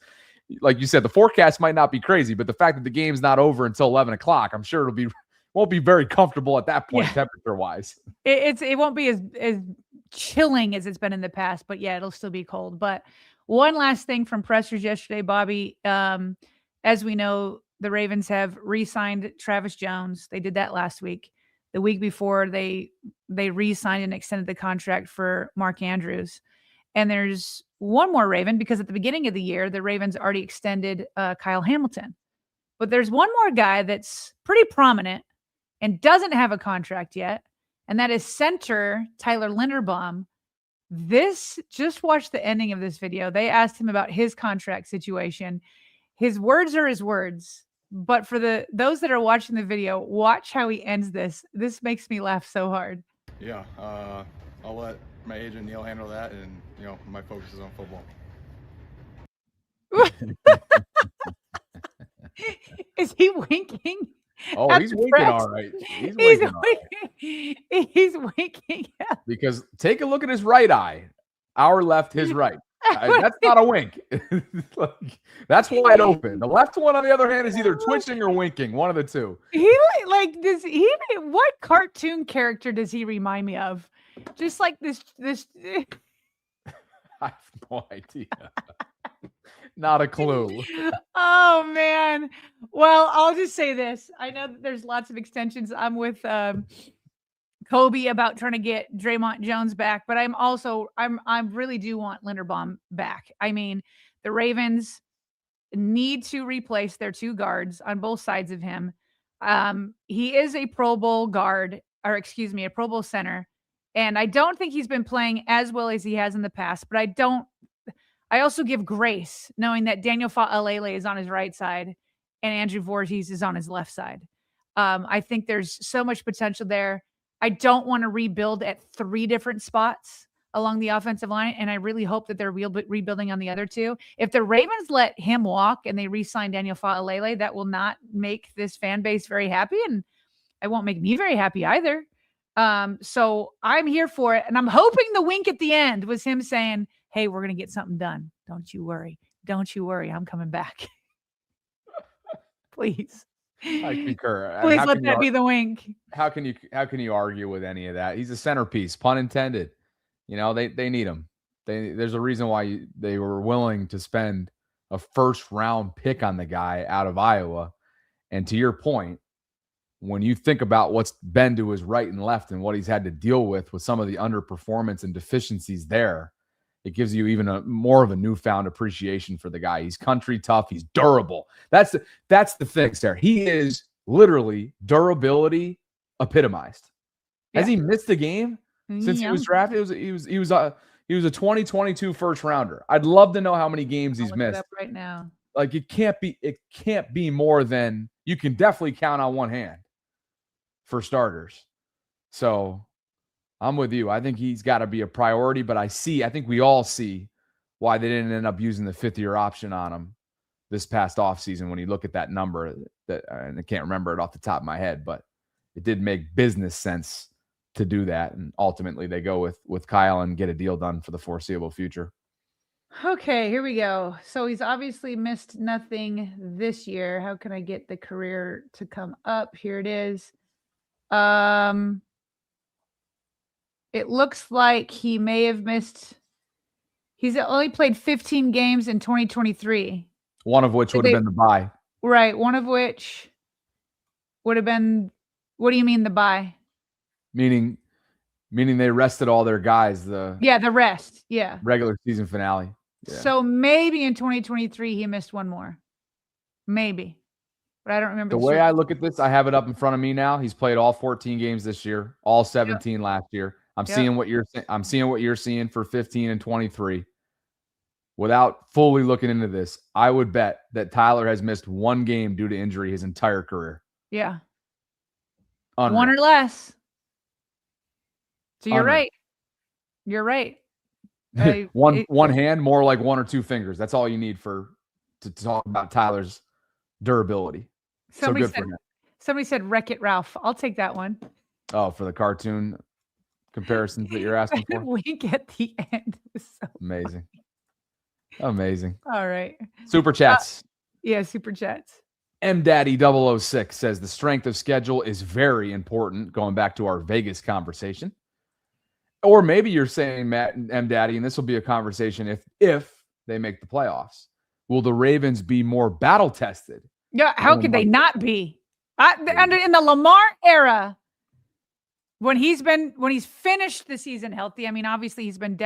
like you said, the forecast might not be crazy, but the fact that the game's not over until 11 o'clock, I'm sure won't be very comfortable at that point, temperature wise. It won't be as chilling as it's been in the past, but yeah, it'll still be cold. But one last thing from pressers yesterday, Bobby, as we know, the Ravens have re-signed Travis Jones. They did that last week. The week before, they re-signed and extended the contract for Mark Andrews. And there's one more Raven, because at the beginning of the year, the Ravens already extended Kyle Hamilton. But there's one more guy that's pretty prominent and doesn't have a contract yet, and that is center Tyler Linderbaum. Just watch the ending of this video. They asked him about his contract situation. His words are his words. But for those that are watching the video, watch how he ends this. This makes me laugh so hard. Yeah, I'll let my agent Neil handle that, and my focus is on football. Is he winking? Oh, he's winking all right. He's winking all right. He's winking. Because take a look at his right eye. Our left, his right. That's not a wink. That's wide open. The left one, on the other hand, is either twitching or winking. One of the two. What cartoon character does he remind me of? Just like this. I have no idea. Not a clue. Oh man. Well, I'll just say this. I know that there's lots of extensions. I'm with Kobe about trying to get Dre'Mont Jones back, but I really do want Linderbaum back. I mean, the Ravens need to replace their 2 guards on both sides of him. He is a Pro Bowl guard, or excuse me, a Pro Bowl center. And I don't think he's been playing as well as he has in the past, but I also give grace knowing that Daniel Fa'alele is on his right side and Andrew Voorhees is on his left side. I think there's so much potential there. I don't want to rebuild at 3 different spots along the offensive line, and I really hope that they're rebuilding on the other 2. If the Ravens let him walk and they re-sign Daniel Fa'alele, that will not make this fan base very happy, and it won't make me very happy either. So I'm here for it, and I'm hoping the wink at the end was him saying, hey, we're going to get something done. Don't you worry. Don't you worry. I'm coming back. Please. I concur. Please let that be the wink. How can you argue with any of that? He's a centerpiece, pun intended. They need him. There's a reason why they were willing to spend a first-round pick on the guy out of Iowa. And to your point, when you think about what's been to his right and left and what he's had to deal with some of the underperformance and deficiencies there, it gives you even more of a newfound appreciation for the guy. He's country tough. He's durable. That's the thing, Sarah. He is literally durability epitomized. Yeah. Has he missed a game since he was drafted? He was a 2022 first rounder. I'd love to know how many games he's missed right now. Like it can't be more than, you can definitely count on one hand for starters. So I'm with you. I think he's got to be a priority, but I think we all see why they didn't end up using the 5th-year option on him this past offseason. When you look at that number, and I can't remember it off the top of my head, but it did make business sense to do that. And ultimately they go with Kyle and get a deal done for the foreseeable future. Okay, here we go. So he's obviously missed nothing this year. How can I get the career to come up? Here it is. It looks like he may have missed. He's only played 15 games in 2023. One of which would have been the bye. Right. One of which would have been, what do you mean the bye? Meaning they rested all their guys. The rest. Yeah. Regular season finale. Yeah. So maybe in 2023 he missed one more. Maybe. But I don't remember. The way I look at this, I have it up in front of me now. He's played all 14 games this year, all 17 last year. I'm seeing what you're seeing for 15 and 23. Without fully looking into this, I would bet that Tyler has missed 1 game due to injury his entire career. Yeah. Unreal. One or less. So you're Unreal. right. You're right. One hand, more like one or two fingers. That's all you need to talk about Tyler's durability. Somebody so good for him. Somebody said Wreck-It Ralph. I'll take that one. Oh, for the cartoon comparisons that you're asking for? Wink at the end. So amazing. Amazing. All right. Super chats. Yeah, super chats. MDaddy006 says the strength of schedule is very important, going back to our Vegas conversation. Or maybe you're saying, Matt and MDaddy, and this will be a conversation if they make the playoffs. Will the Ravens be more battle tested? Yeah, how could they not be? In the Lamar era, when he's finished the season healthy, I mean, obviously he's been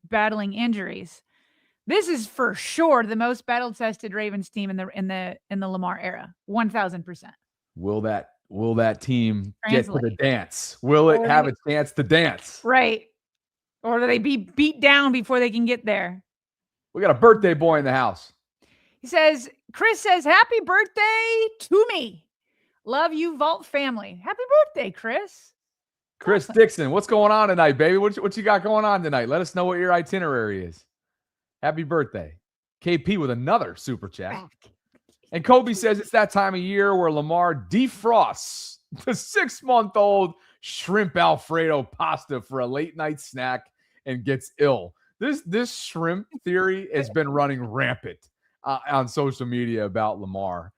battling injuries. This is for sure the most battle-tested Ravens team in the Lamar era, 1,000%. Will that team get to the dance? Will it have a chance to dance? Right. Or will they be beat down before they can get there? We got a birthday boy in the house. Chris says, happy birthday to me. Love you, Vault family. Happy birthday, Chris. Chris Dixon, what's going on tonight, baby? What you got going on tonight? Let us know what your itinerary is. Happy birthday. KP with another super chat. And Kobe says it's that time of year where Lamar defrosts the 6-month-old shrimp Alfredo pasta for a late night snack and gets ill. This shrimp theory has been running rampant on social media about Lamar.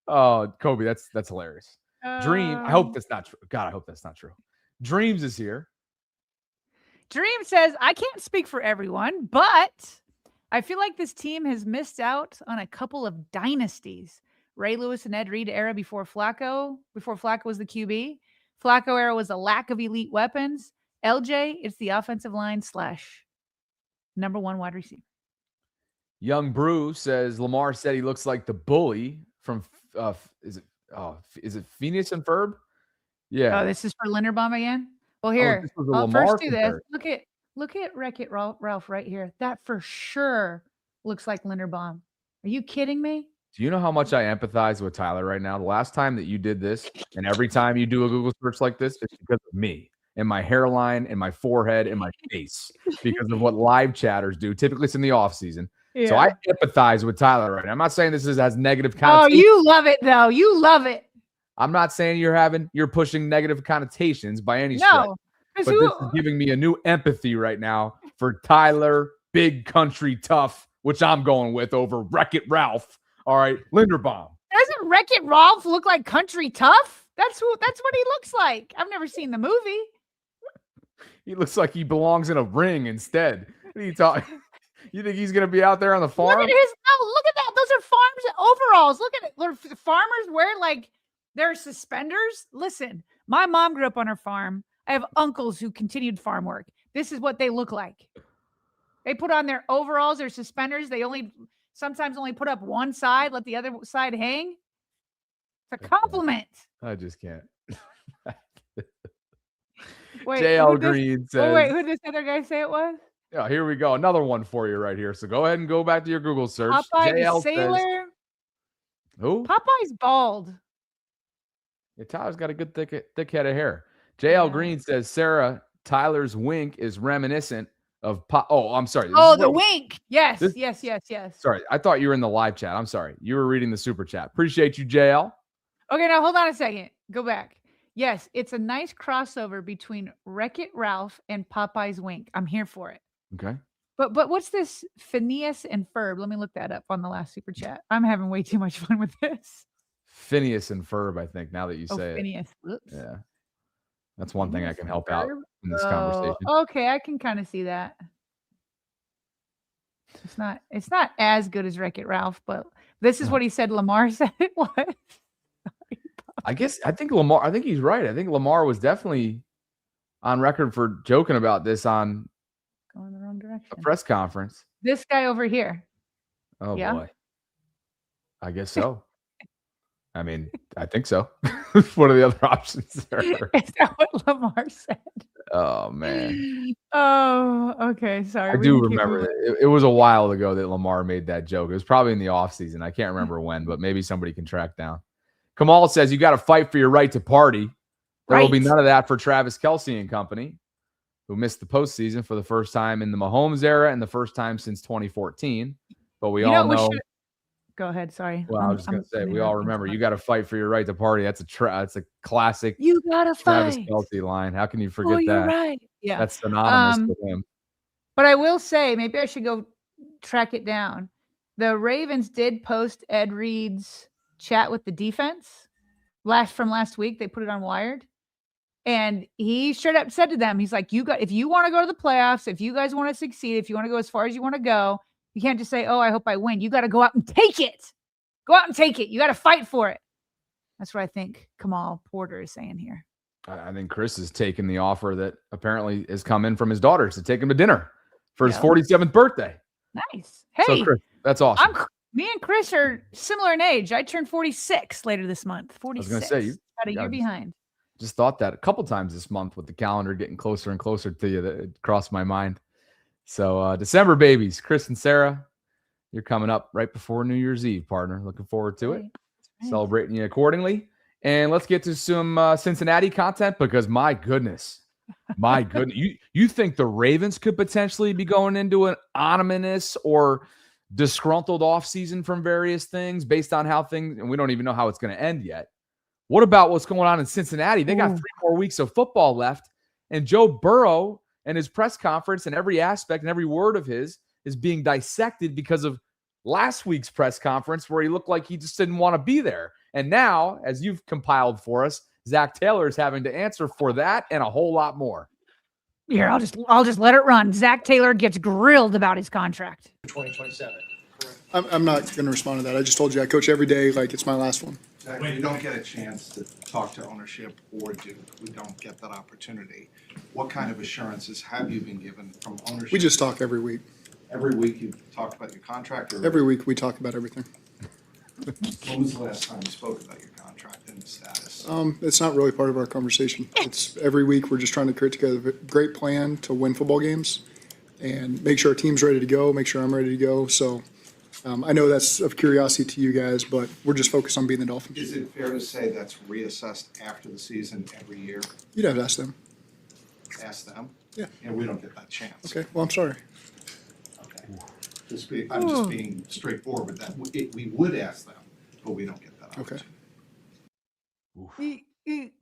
Kobe, that's hilarious. Dream, I hope that's not true. God, I hope that's not true. Dreams is here. Dream says, I can't speak for everyone, but I feel like this team has missed out on a couple of dynasties. Ray Lewis and Ed Reed era before Flacco was the QB. Flacco era was a lack of elite weapons. LJ, it's the offensive line / number one wide receiver. Young Brew says Lamar said he looks like the bully from is it Phineas and Ferb? Yeah. Oh, this is for Linderbaum again. Well, here, I'll first do this. Look at Wreck-It Ralph right here. That for sure looks like Linderbaum. Are you kidding me? Do you know how much I empathize with Tyler right now? The last time that you did this, and every time you do a Google search like this, it's because of me and my hairline and my forehead and my face because of what live chatters do. Typically, it's in the off season. Yeah. So I empathize with Tyler right now. I'm not saying this has negative connotations. Oh, you love it though. You love it. I'm not saying you're pushing negative connotations by any stretch. No. But this is giving me a new empathy right now for Tyler, big country tough, which I'm going with over Wreck-It Ralph. All right, Linderbaum. Doesn't Wreck-It Ralph look like country tough? That's what he looks like. I've never seen the movie. He looks like he belongs in a ring instead. What are you talking? You think he's gonna be out there on the farm? Look at that. Those are farms overalls. Look at it. Farmers wear like their suspenders. Listen, my mom grew up on her farm. I have uncles who continued farm work. This is what they look like. They put on their overalls, their suspenders. They sometimes only put up one side, let the other side hang. It's a compliment. I just can't. Wait, JL Green says. Oh, wait, who did this other guy say it was? Yeah, here we go. Another one for you right here. So go ahead and go back to your Google search. Popeye JL the Sailor. Says, who? Popeye's bald. Yeah, Tyler's got a good thick head of hair. JL Green says, Sarah, Tyler's wink is reminiscent of I'm sorry. The wink. Yes, yes. Sorry, I thought you were in the live chat. I'm sorry. You were reading the super chat. Appreciate you, JL. Okay, now hold on a second. Go back. Yes, it's a nice crossover between Wreck-It Ralph and Popeye's wink. I'm here for it. Okay. But what's this Phineas and Ferb? Let me look that up on the last super chat. I'm having way too much fun with this. Phineas and Ferb, I think, now that you say Phineas. it. Oops. Yeah. That's one thing I can help out in this conversation. Okay, I can kind of see that. It's not as good as Wreck-It Ralph, but this is what he said Lamar said it was. I think he's right. I think Lamar was definitely on record for joking about this on going the wrong direction. A press conference. This guy over here. Oh boy. I guess so. I mean, I think so. What are the other options there? Is that what Lamar said? Oh, man. Oh, okay. Sorry. I do remember that. It was a while ago that Lamar made that joke. It was probably in the offseason. I can't remember when, but maybe somebody can track down. Kamal says, you got to fight for your right to party. There will be none of that for Travis Kelce and company, who missed the postseason for the first time in the Mahomes era and the first time since 2014. But we all know. Go ahead. Sorry. Well, I was just going to say, we all remember you got to fight for your right to party. That's a classic. You got to Travis fight. Kelce line. How can you forget you're that? Right. Yeah. That's synonymous with him. But I will say, maybe I should go track it down. The Ravens did post Ed Reed's chat with the defense from last week. They put it on Wired. And he straight up said to them, he's like, if you want to go to the playoffs, if you guys want to succeed, if you want to go as far as you want to go, you can't just say, oh, I hope I win. You got to go out and take it. Go out and take it. You got to fight for it. That's what I think Kamal Porter is saying here. I think Chris is taking the offer that apparently has come in from his daughters to take him to dinner for his 47th birthday. Nice. Hey, so Chris, that's awesome. Me and Chris are similar in age. I turned 46 later this month. 46. I was going to say, about a year behind. Just thought that a couple times this month with the calendar getting closer and closer to you. That it crossed my mind. So December babies, Chris and Sarah, you're coming up right before New Year's Eve, partner. Looking forward to it. Right. Celebrating you accordingly. And let's get to some Cincinnati content because my goodness, you think the Ravens could potentially be going into an ominous or disgruntled offseason from various things based on how things, and we don't even know how it's going to end yet. What about what's going on in Cincinnati? They got 3 more weeks of football left, and Joe Burrow and his press conference and every aspect and every word of his is being dissected because of last week's press conference where he looked like he just didn't want to be there. And now, as you've compiled for us, Zach Taylor is having to answer for that and a whole lot more. Here, I'll just let it run. Zach Taylor gets grilled about his contract. 2027. I'm not going to respond to that. I just told you I coach every day like it's my last one. We don't get a chance to talk to ownership or Duke. We don't get that opportunity. What kind of assurances have you been given from ownership? We just talk every week. Every week you talk about your contract? Or every week we talk about everything. When was the last time you spoke about your contract and the status? It's not really part of our conversation. It's every week we're just trying to create together a great plan to win football games and make sure our team's ready to go, make sure I'm ready to go. So I know that's of curiosity to you guys, but we're just focused on being the Dolphins. Is it fair to say that's reassessed after the season every year? You'd have to ask them. Ask them? Yeah. And we don't get that chance. Okay, well, I'm sorry. Okay. I'm just being straightforward with that. We would ask them, but we don't get that opportunity. Okay.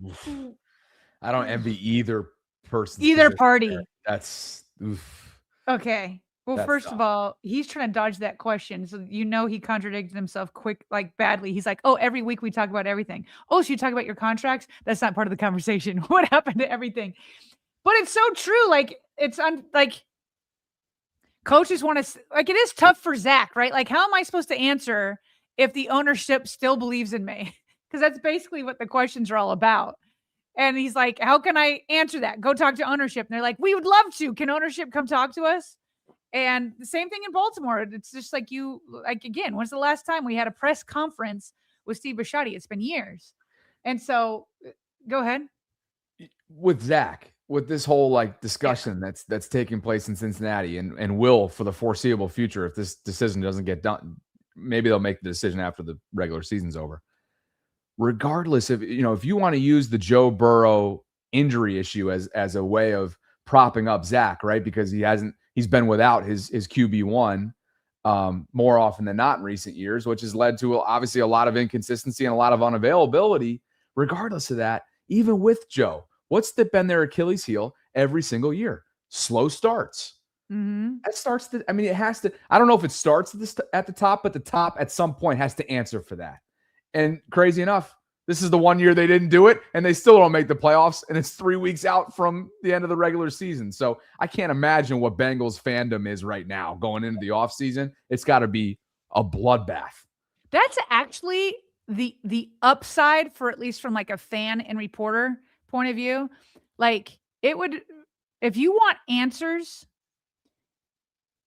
I don't envy either person. Either party. That's oof. Okay. Well, That's first of all, he's trying to dodge that question. So he contradicted himself badly. He's like, oh, every week we talk about everything. Oh, so you talk about your contracts? That's not part of the conversation. What happened to everything? But it's so true. Like, coaches want to, it is tough for Zach, right? Like, how am I supposed to answer if the ownership still believes in me? Because that's basically what the questions are all about. And he's like, how can I answer that? Go talk to ownership. And they're like, we would love to. Can ownership come talk to us? And the same thing in Baltimore. It's just like again, when's the last time we had a press conference with Steve Bisciotti? It's been years. And so go ahead. With Zach, with this whole discussion that's taking place in Cincinnati and will for the foreseeable future, if this decision doesn't get done, maybe they'll make the decision after the regular season's over. Regardless of, if you want to use the Joe Burrow injury issue as a way of propping up Zach, right? Because he's been without his QB1 more often than not in recent years, which has led to obviously a lot of inconsistency and a lot of unavailability. Regardless of that, even with Joe, what's been their Achilles heel every single year? Slow starts. Mm-hmm. That starts it has to. I don't know if it starts at the top, but the top at some point has to answer for that. And crazy enough, this is the one year they didn't do it, and they still don't make the playoffs, and it's 3 weeks out from the end of the regular season. So I can't imagine what Bengals fandom is right now going into the offseason. It's got to be a bloodbath. That's actually the upside for at least from a fan and reporter point of view. It would, if you want answers,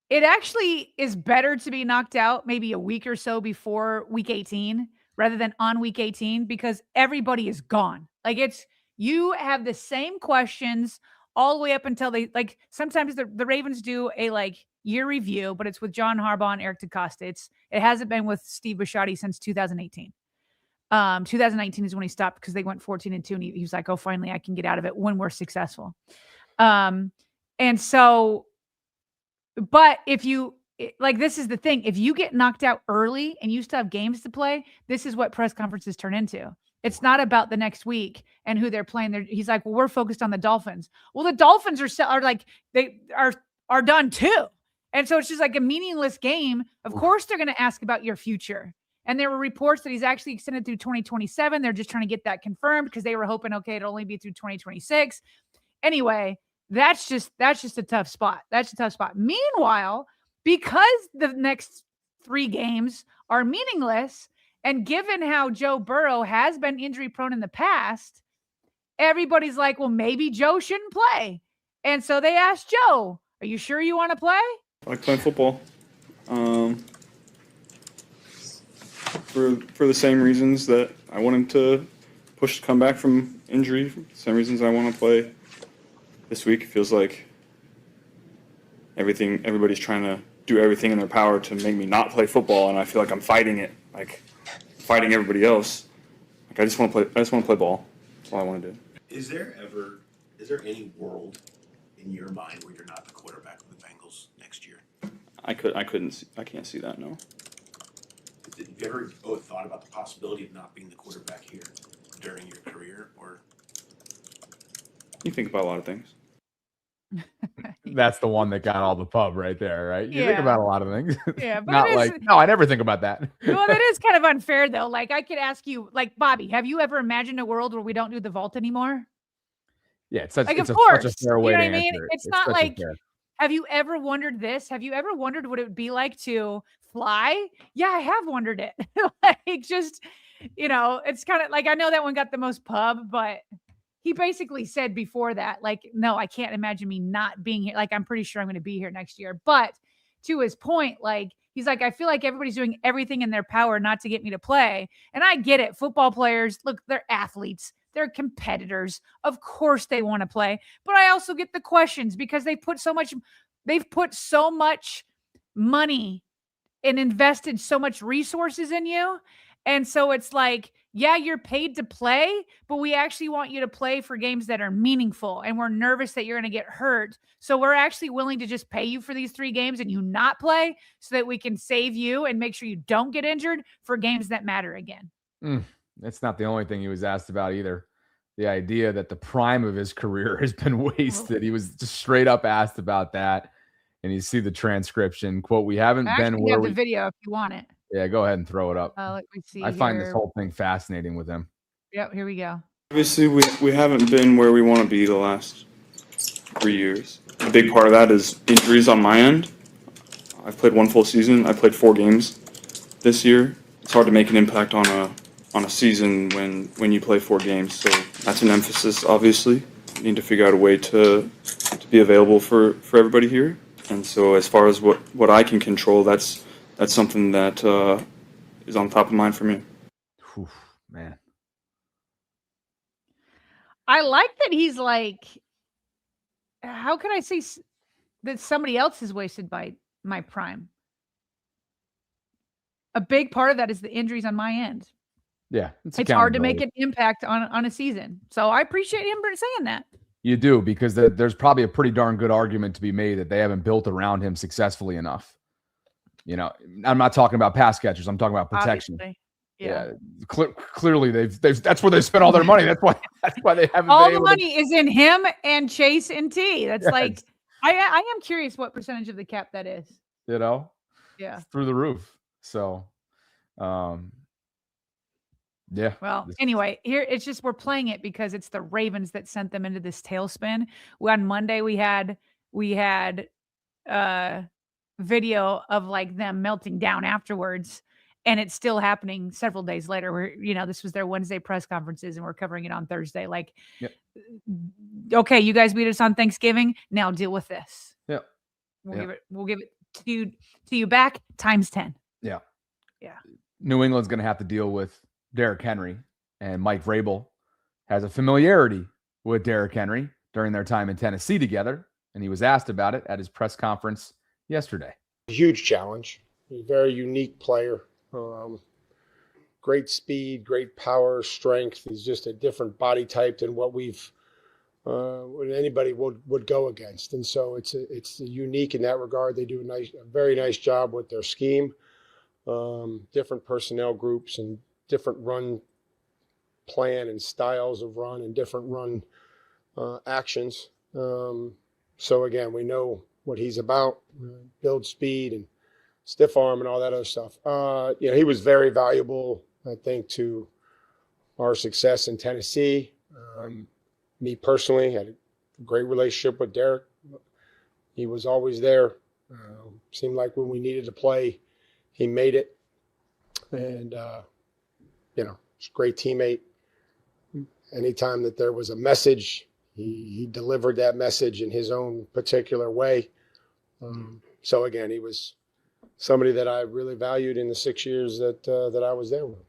it actually is better to be knocked out maybe a week or so before week 18 rather than on week 18, because everybody is gone. You have the same questions all the way up until sometimes the Ravens do a year review, but it's with John Harbaugh and Eric DeCosta. It hasn't been with Steve Bisciotti since 2018. 2019 is when he stopped because they went 14-2, and he was like, oh, finally I can get out of it when we're successful. And so, but if you, like, this is the thing, if you get knocked out early and you still have games to play, this is what press conferences turn into. It's not about the next week and who they're playing. He's like, well, we're focused on the Dolphins. Well, the Dolphins are like, they are done too. And so it's just like a meaningless game. Of course, they're going to ask about your future. And there were reports that he's actually extended through 2027. They're just trying to get that confirmed because they were hoping, okay, it'll only be through 2026. Anyway, that's just a tough spot. That's a tough spot. Meanwhile, because the next 3 games are meaningless, and given how Joe Burrow has been injury prone in the past, everybody's like, well, maybe Joe shouldn't play. And so they asked Joe, are you sure you want to play? I like playing football. For the same reasons that I want him to push to come back from injury, same reasons I want to play this week. It feels like everybody's trying to do everything in their power to make me not play football, and I feel like I'm fighting it, like fighting everybody else. Like I just want to play ball. That's all I want to do. Is there any world in your mind where you're not the quarterback of the Bengals next year? I can't see that, no. Have you ever thought about the possibility of not being the quarterback here during your career, or? You think about a lot of things. That's the one that got all the pub right there, right? You think Yeah. about a lot of things. Yeah, but Not it is- like, no, I never think about that. Well, that is kind of unfair, though. Like, I could ask you, like, Bobby, have you ever imagined a world where we don't do the vault anymore? Yeah, it's such, Like, it's of a, such course. a fair way You know to what I mean? answer it. It's not such a like, fair- have you ever wondered this? Have you ever wondered what it would be like to fly? Yeah, I have wondered it. Like, just, it's kind of like, I know that one got the most pub, but he basically said before that, like, no, I can't imagine me not being here. Like, I'm pretty sure I'm going to be here next year. But to his point, like, he's like, I feel like everybody's doing everything in their power not to get me to play. And I get it. Football players, look, they're athletes. They're competitors. Of course they want to play. But I also get the questions because they've put so much money and invested so much resources in you. And so it's like, yeah, you're paid to play, but we actually want you to play for games that are meaningful. And we're nervous that you're going to get hurt. So we're actually willing to just pay you for these 3 games and you not play so that we can save you and make sure you don't get injured for games that matter again. That's not the only thing he was asked about either. The idea that the prime of his career has been wasted. He was just straight up asked about that. And you see the transcription, quote, we haven't been where have we... the video if you want it. Yeah, go ahead and throw it up. Let me see. I find this whole thing fascinating with him. Yep, here we go. Obviously, we haven't been where we want to be the last 3 years. A big part of that is injuries on my end. I've played 1 full season. I played 4 games this year. It's hard to make an impact on a season when you play 4 games. So that's an emphasis, obviously. You need to figure out a way to be available for everybody here. And so as far as what I can control, that's something that is on top of mind for me. Oof, man. I like that he's like, how can I say that somebody else is wasted by my prime? A big part of that is the injuries on my end. Yeah. It's hard to make an impact on a season. So I appreciate him saying that. You do, because there's probably a pretty darn good argument to be made that they haven't built around him successfully enough. I'm not talking about pass catchers. I'm talking about protection. Obviously. Yeah. Clearly they've that's where they spent all their money. That's why they haven't. All the money is in him and Chase and T. That's like, I am curious what percentage of the cap that is. Yeah. Through the roof. So, yeah. Well, anyway, here it's just we're playing it because it's the Ravens that sent them into this tailspin. On Monday we had video of like them melting down afterwards, and it's still happening several days later. Where this was their Wednesday press conferences, and we're covering it on Thursday. Like, okay, you guys beat us on Thanksgiving. Now deal with this. Yeah, we'll give it to you back times 10. Yeah. Yeah. New England's going to have to deal with Derrick Henry, and Mike Vrabel has a familiarity with Derrick Henry during their time in Tennessee together, and he was asked about it at his press conference yesterday. Huge challenge. A very unique player. great speed, great power, strength. He's just a different body type than what what anybody would go against. And so it's unique in that regard. They do a very nice job with their scheme, different personnel groups and different run plan and styles of run and different run actions. So again, we know what he's about, build speed and stiff arm and all that other stuff. He was very valuable, I think, to our success in Tennessee. Me personally, had a great relationship with Derek. He was always there. Seemed like when we needed to play, he made it. And, he's a great teammate. Anytime that there was a message, he delivered that message in his own particular way. So again, he was somebody that I really valued in the 6 years that I was there with.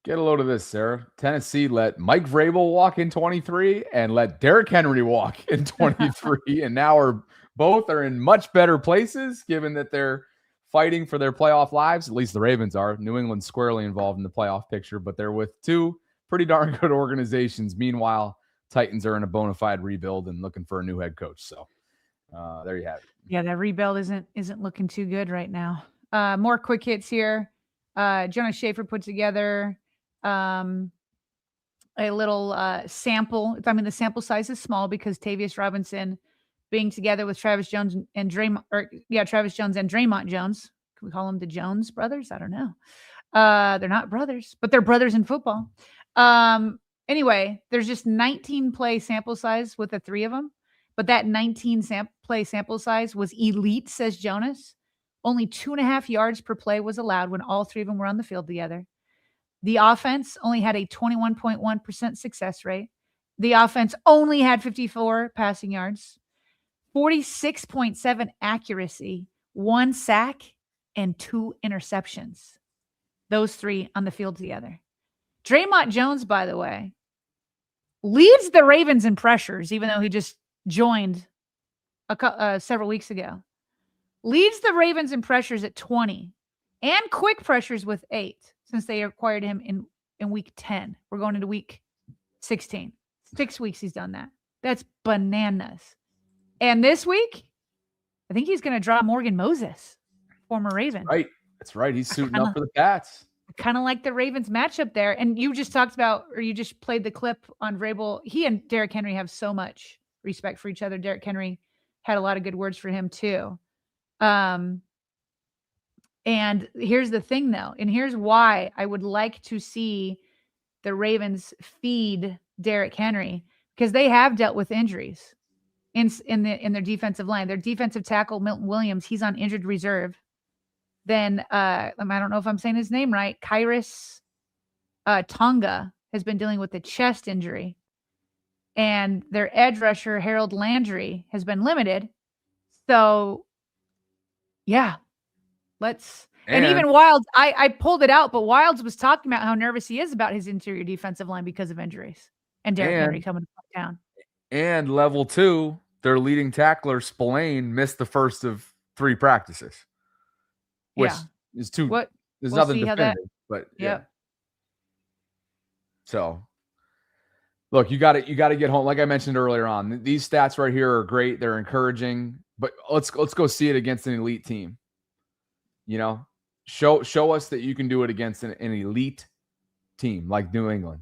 Get a load of this, Sarah. Tennessee let Mike Vrabel walk in 23 and let Derrick Henry walk in 23. And now both are in much better places, given that they're fighting for their playoff lives. At least the Ravens are. New England's squarely involved in the playoff picture, but they're with two pretty darn good organizations. Meanwhile, Titans are in a bona fide rebuild and looking for a new head coach. So there you have it. Yeah, that rebuild isn't looking too good right now. More quick hits here. Jonas Schaefer put together a little sample. I mean, the sample size is small because Tavius Robinson being together with Travis Jones and Travis Jones and Dre'Mont Jones. Can we call them the Jones brothers? I don't know. They're not brothers, but they're brothers in football. Anyway, there's just 19 play sample size with the three of them, but that 19 play sample size was elite, says Jonas. Only 2.5 yards per play was allowed when all three of them were on the field together. The offense only had a 21.1% success rate. The offense only had 54 passing yards, 46.7 accuracy, 1 sack, and 2 interceptions. Those three on the field together. Dre'Mont Jones, by the way, leads the Ravens in pressures, even though he just joined several weeks ago. Leads the Ravens in pressures at 20 and quick pressures with 8 since they acquired him in week 10. We're going into week 16. 6 weeks he's done that. That's bananas. And this week, I think he's going to draw Morgan Moses, former Raven. Right. That's right. He's suiting up for the Pats. Kind of like the Ravens matchup there. And you just talked about, or you just played the clip on Vrabel. He and Derrick Henry have so much respect for each other. Derrick Henry had a lot of good words for him too. And here's the thing though, and here's why I would like to see the Ravens feed Derrick Henry, because they have dealt with injuries in their defensive line. Their defensive tackle, Milton Williams, he's on injured reserve. Then I don't know if I'm saying his name right. Kairos Tonga has been dealing with a chest injury. And their edge rusher, Harold Landry, has been limited. So, yeah, and even Wilds, I pulled it out, but Wilds was talking about how nervous he is about his interior defensive line because of injuries. And Derrick Henry coming down. And level 2, their leading tackler, Spillane, missed the first of 3 practices. Which is too. There's nothing definitive, but yeah. So, look, you got to get home. Like I mentioned earlier on, these stats right here are great. They're encouraging, but let's go see it against an elite team. Show us that you can do it against an elite team like New England,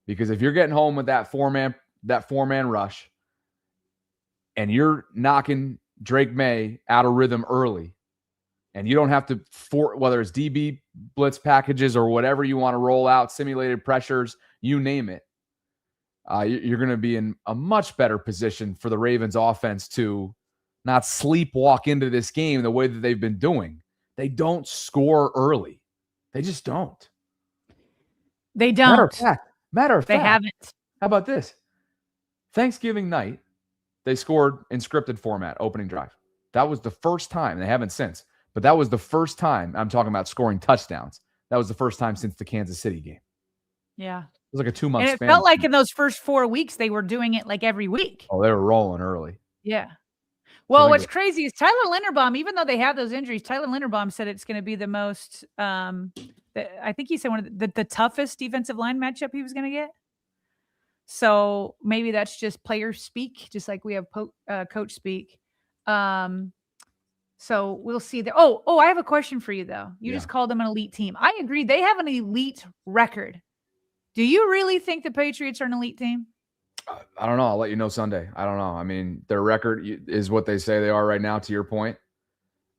because if you're getting home with that four-man rush, and you're knocking Drake Maye out of rhythm early. And you don't have to, whether it's DB blitz packages or whatever you want to roll out, simulated pressures, you name it. You're going to be in a much better position for the Ravens offense to not sleepwalk into this game the way that they've been doing. They don't score early. They just don't. They don't. Matter of fact. They haven't. How about this? Thanksgiving night, they scored in scripted format, opening drive. That was the first time. They haven't since. But that was the first time, I'm talking about scoring touchdowns. That was the first time since the Kansas City game. Yeah. It was like a 2-month span. And it felt like in those first 4 weeks, they were doing it like every week. Oh, they were rolling early. Yeah. Well, what's crazy is Tyler Linderbaum, even though they have those injuries, Tyler Linderbaum said it's going to be the most, I think he said one of the toughest defensive line matchup he was going to get. So maybe that's just player speak, just like we have coach speak. So we'll see there. Oh, I have a question for you, though. You just called them an elite team. I agree. They have an elite record. Do you really think the Patriots are an elite team? I don't know. I'll let you know Sunday. I don't know. I mean, their record is what they say they are right now, to your point.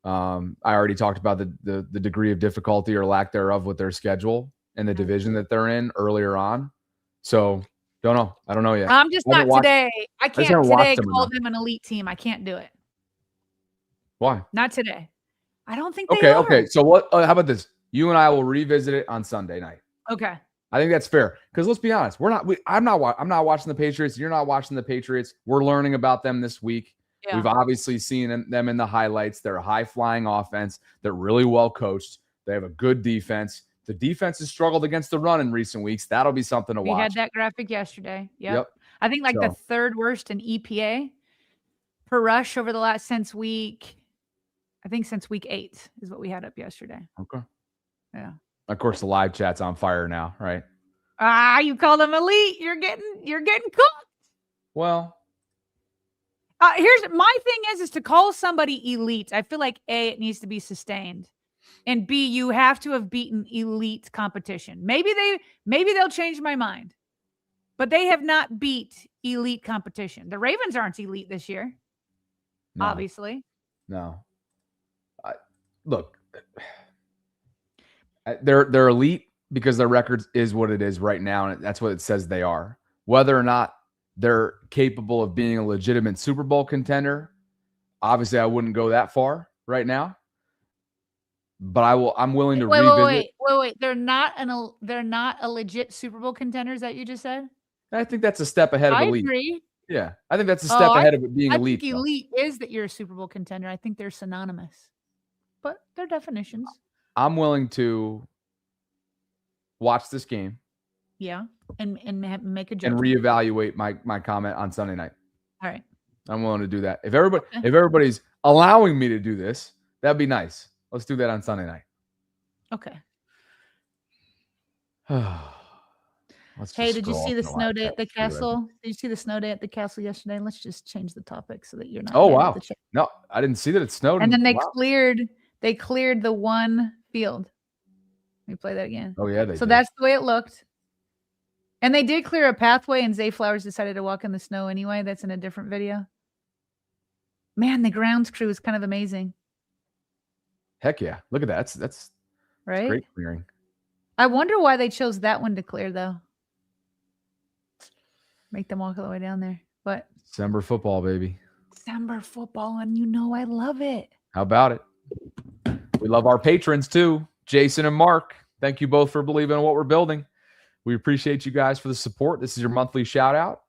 I already talked about the degree of difficulty or lack thereof with their schedule and the division that they're in earlier on. So, don't know. I don't know yet. I'm just not today. I can't today call them an elite team. I can't do it. Why? Not today. I don't think they are. Okay. So what? How about this? You and I will revisit it on Sunday night. Okay. I think that's fair because let's be honest. I'm not watching the Patriots. You're not watching the Patriots. We're learning about them this week. Yeah. We've obviously seen them in the highlights. They're a high-flying offense. They're really well coached. They have a good defense. The defense has struggled against the run in recent weeks. That'll be something to watch. We had that graphic yesterday. Yep. I think the third worst in EPA per rush over the last since week 8 is what we had up yesterday. Okay. Yeah. Of course, the live chat's on fire now, right? You call them elite. You're getting cooked. Well, here's my thing is to call somebody elite. I feel like A, it needs to be sustained, and B, you have to have beaten elite competition. Maybe they'll change my mind, but they have not beat elite competition. The Ravens aren't elite this year, obviously. No. Look. They're elite because their record is what it is right now, and that's what it says they are. Whether or not they're capable of being a legitimate Super Bowl contender, obviously I wouldn't go that far right now. But I'm willing to revisit. Wait. They're not a legit Super Bowl contender. Is that you just said? I think that's a step ahead of elite. I agree. Yeah, I think that's a step ahead of it being elite. I think elite is that you're a Super Bowl contender. I think they're synonymous, but they're definitions. I'm willing to watch this game. Yeah, and make a judgment. And reevaluate my comment on Sunday night. All right. I'm willing to do that. If everybody's allowing me to do this, that'd be nice. Let's do that on Sunday night. Okay. Hey, did you see the snow day at the castle? Did you see the snow day at the castle yesterday? Let's just change the topic so that you're not. Oh wow! No, I didn't see that it snowed. And then they cleared the one field. Let me play that again. Oh yeah, so that's the way it looked. And they did clear a pathway, and Zay Flowers decided to walk in the snow anyway. That's in a different video. Man, the grounds crew is kind of amazing. Heck yeah! Look at that. That's right. Great clearing. I wonder why they chose that one to clear, though. Make them walk all the way down there. But December football, baby. December football, and I love it. How about it? We love our patrons too, Jason and Mark. Thank you both for believing in what we're building. We appreciate you guys for the support. This is your monthly shout out.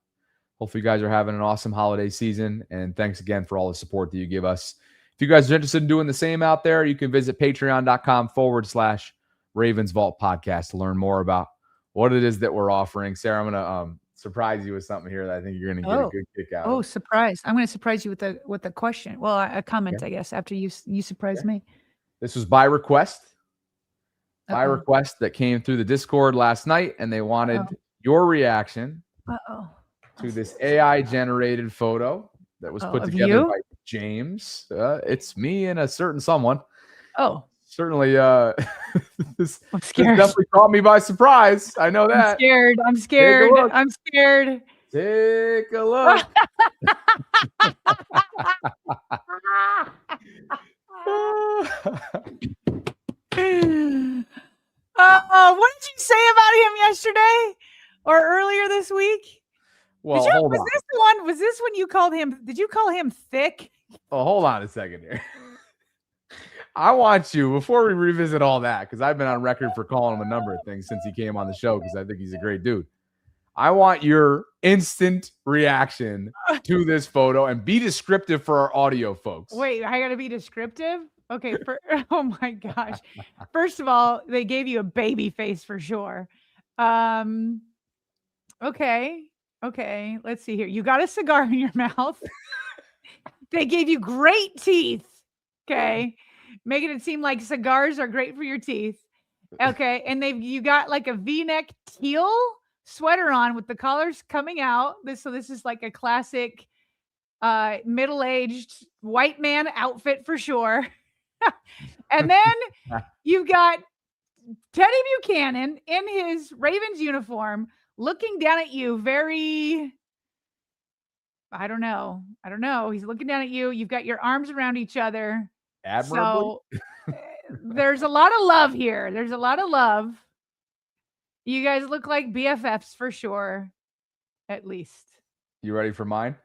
Hopefully you guys are having an awesome holiday season. And thanks again for all the support that you give us. If you guys are interested in doing the same out there, you can visit patreon.com/RavensVault podcast to learn more about what it is that we're offering. Sarah, I'm going to surprise you with something here that I think you're going to get a good kick out of. Oh, surprise. I'm going to surprise you with a question. Well, a comment, I guess, after you surprise me. This was by request. By request that came through the Discord last night, and they wanted your reaction to this AI-generated photo that was put together by James. It's me and a certain someone. Oh. Certainly, this definitely caught me by surprise. I know that. I'm scared. Take a look. What did you say about him yesterday or earlier this week? Well, was this when you called him? Did you call him thick? Oh, hold on a second here. I want you, before we revisit all that, because I've been on record for calling him a number of things since he came on the show, because I think he's a great dude. I want your instant reaction to this photo and be descriptive for our audio folks. Wait, I got to be descriptive? Okay. Oh my gosh. First of all, they gave you a baby face for sure. Okay. Let's see here. You got a cigar in your mouth. They gave you great teeth. Okay. Making it seem like cigars are great for your teeth. Okay. And you got like a V-neck teal sweater on with the collars coming out. This is like a classic middle-aged white man outfit for sure. And then you've got Teddy Buchanan in his Ravens uniform looking down at you very, I don't know. He's looking down at you. You've got your arms around each other. Admirably. So there's a lot of love here. There's a lot of love. You guys look like BFFs for sure, at least. You ready for mine?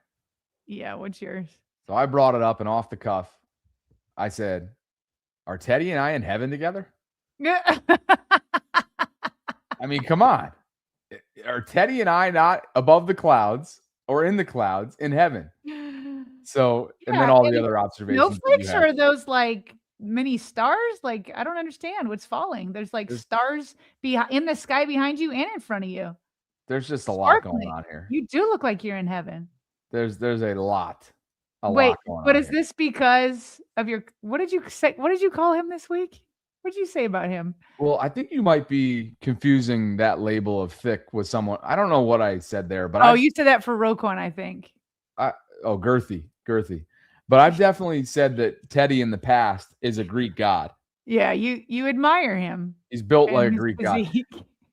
Yeah, what's yours? So I brought it up and off the cuff. I said, are Teddy and I in heaven together? I mean, come on. Are Teddy and I not above the clouds or in the clouds in heaven? So, and then all the other observations. Snowflakes are those like mini stars? Like, I don't understand what's falling. There's like stars in the sky behind you and in front of you. There's just a lot going on here. You do look like you're in heaven. There's a lot. Wait, going but on is this because of your, what did you say? What did you call him this week? What did you say about him? Well, I think you might be confusing that label of thick with someone. I don't know what I said there, but you said that for Roquan, I think. Girthy. But I've definitely said that Teddy in the past is a Greek god. Yeah, you admire him. He's built like a Greek god,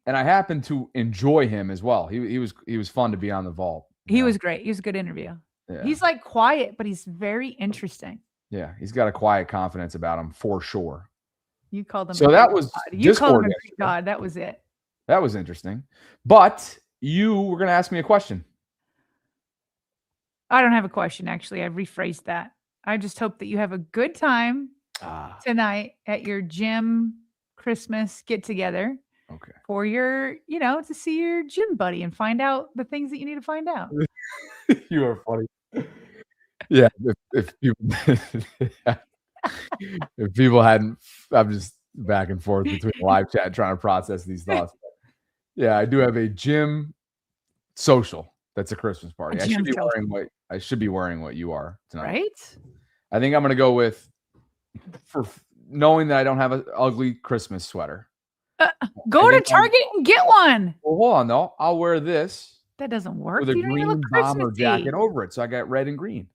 and I happen to enjoy him as well. He was fun to be on the vault. He was great. He was a good interview. Yeah. He's like quiet, but he's very interesting. Yeah, he's got a quiet confidence about him for sure. You called him. So that was you called him a Greek god. That was it. That was interesting. But you were going to ask me a question. I don't have a question, actually. I rephrased that. I just hope that you have a good time tonight at your gym Christmas get together. Okay. For your, to see your gym buddy and find out the things that you need to find out. You are funny. Yeah. If people hadn't, I'm just back and forth between live chat trying to process these thoughts. Yeah, I do have a gym social. That's a Christmas party. I should be wearing what you are tonight. Right? I think I'm going to go with, for knowing that I don't have an ugly Christmas sweater. Go to Target and get one. Well, hold on though. I'll wear this. That doesn't work. With a green bomber jacket over it. So I got red and green.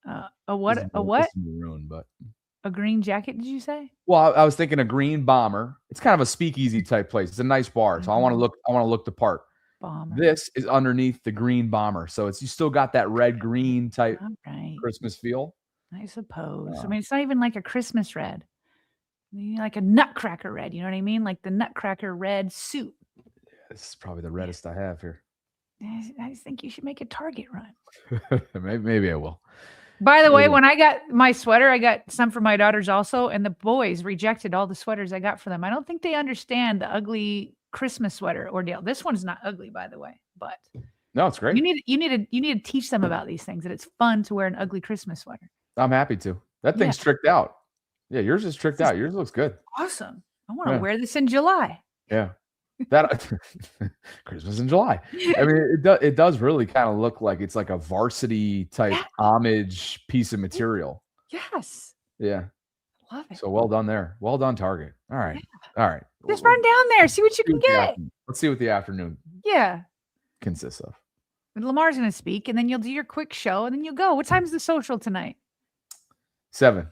A what? A what? Maroon, but a green jacket, did you say? Well, I was thinking a green bomber. It's kind of a speakeasy type place. It's a nice bar. So I want to look the part. Bomber. This is underneath the green bomber. So you still got that red green type Christmas feel. I suppose. I mean, it's not even like a Christmas red. Like a nutcracker red, you know what I mean? Like the nutcracker red suit. Yeah, this is probably the reddest I have here. I just think you should make a Target run. Maybe I will. By the way, when I got my sweater, I got some for my daughters also, and the boys rejected all the sweaters I got for them. I don't think they understand the ugly Christmas sweater ordeal. This one's not ugly, by the way, but no, it's great. You need to teach them about these things, that it's fun to wear an ugly Christmas sweater. I'm happy to. That thing's tricked out. Yeah, yours is tricked out. Yours looks good. Awesome. I want to wear this in July. Yeah. That Christmas in July. I mean, it does really kind of look like it's like a varsity type homage piece of material. Yes. Yeah. Love it. So well done there. Well done, Target. All right. Yeah. All right. Just run down there. See what you can get. Let's see what the afternoon consists of. And Lamar's going to speak, and then you'll do your quick show, and then you'll go. What time's the social tonight? 7.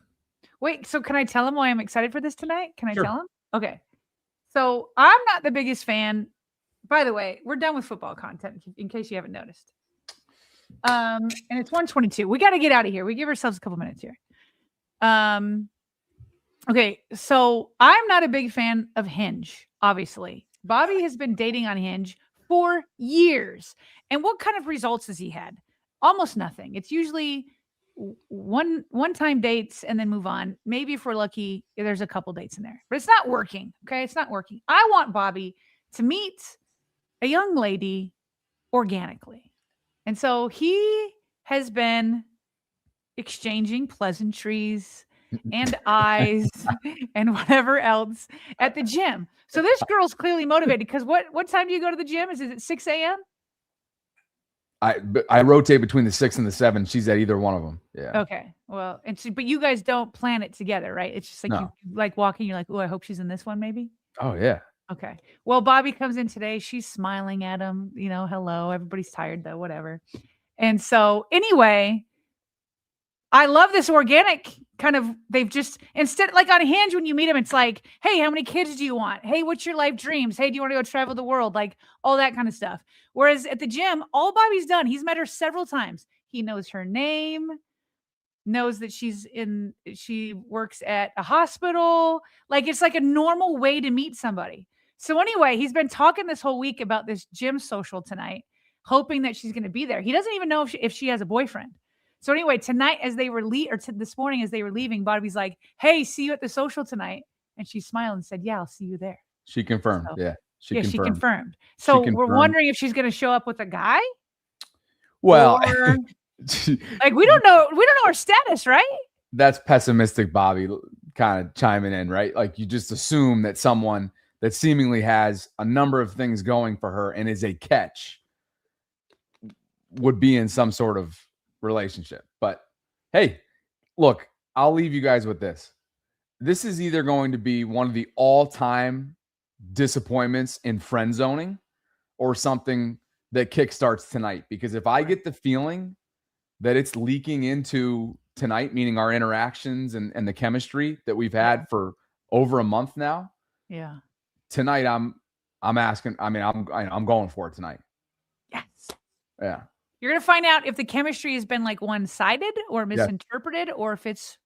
Wait, so can I tell him why I'm excited for this tonight? Can I tell him? Okay. So I'm not the biggest fan. By the way, we're done with football content in case you haven't noticed. And it's 1:22. We got to get out of here. We give ourselves a couple minutes here. Okay, so I'm not a big fan of Hinge, obviously. Bobby has been dating on Hinge for years. And what kind of results has he had? Almost nothing. It's usually one-time dates and then move on. Maybe if we're lucky, there's a couple dates in there. But it's not working, okay? It's not working. I want Bobby to meet a young lady organically. And so he has been exchanging pleasantries and eyes and whatever else at the gym. So this girl's clearly motivated because what time do you go to the gym? Is it 6 a.m.? I rotate between the 6 and the 7. She's at either one of them. Yeah. Okay. Well, but you guys don't plan it together, right? It's just like you like walking. You're like, oh, I hope she's in this one, maybe. Oh yeah. Okay. Well, Bobby comes in today. She's smiling at him. Hello. Everybody's tired though. Whatever. And so anyway, I love this organic kind of. They've just instead like on Hinge when you meet them, it's like, hey, how many kids do you want? Hey, what's your life dreams? Hey, do you want to go travel the world? Like all that kind of stuff. Whereas at the gym, all Bobby's done, he's met her several times. He knows her name, knows that she works at a hospital. Like it's like a normal way to meet somebody. So anyway, he's been talking this whole week about this gym social tonight, hoping that she's going to be there. He doesn't even know if she has a boyfriend. So anyway, tonight as they were this morning as they were leaving, Bobby's like, hey, see you at the social tonight. And she smiled and said, yeah, I'll see you there. She confirmed. So, yeah. She confirmed. So we're wondering if she's going to show up with a guy. Well, like we don't know her status, right? That's pessimistic, Bobby, kind of chiming in, right? Like you just assume that someone that seemingly has a number of things going for her and is a catch would be in some sort of relationship. But hey, look, I'll leave you guys with this. This is either going to be one of the all-time disappointments in friend zoning or something that kickstarts tonight. Because if I get the feeling that it's leaking into tonight, meaning our interactions and the chemistry that we've had for over a month now. Yeah. Tonight, I'm going for it tonight. Yes. Yeah. You're going to find out if the chemistry has been like one-sided or misinterpreted or if it's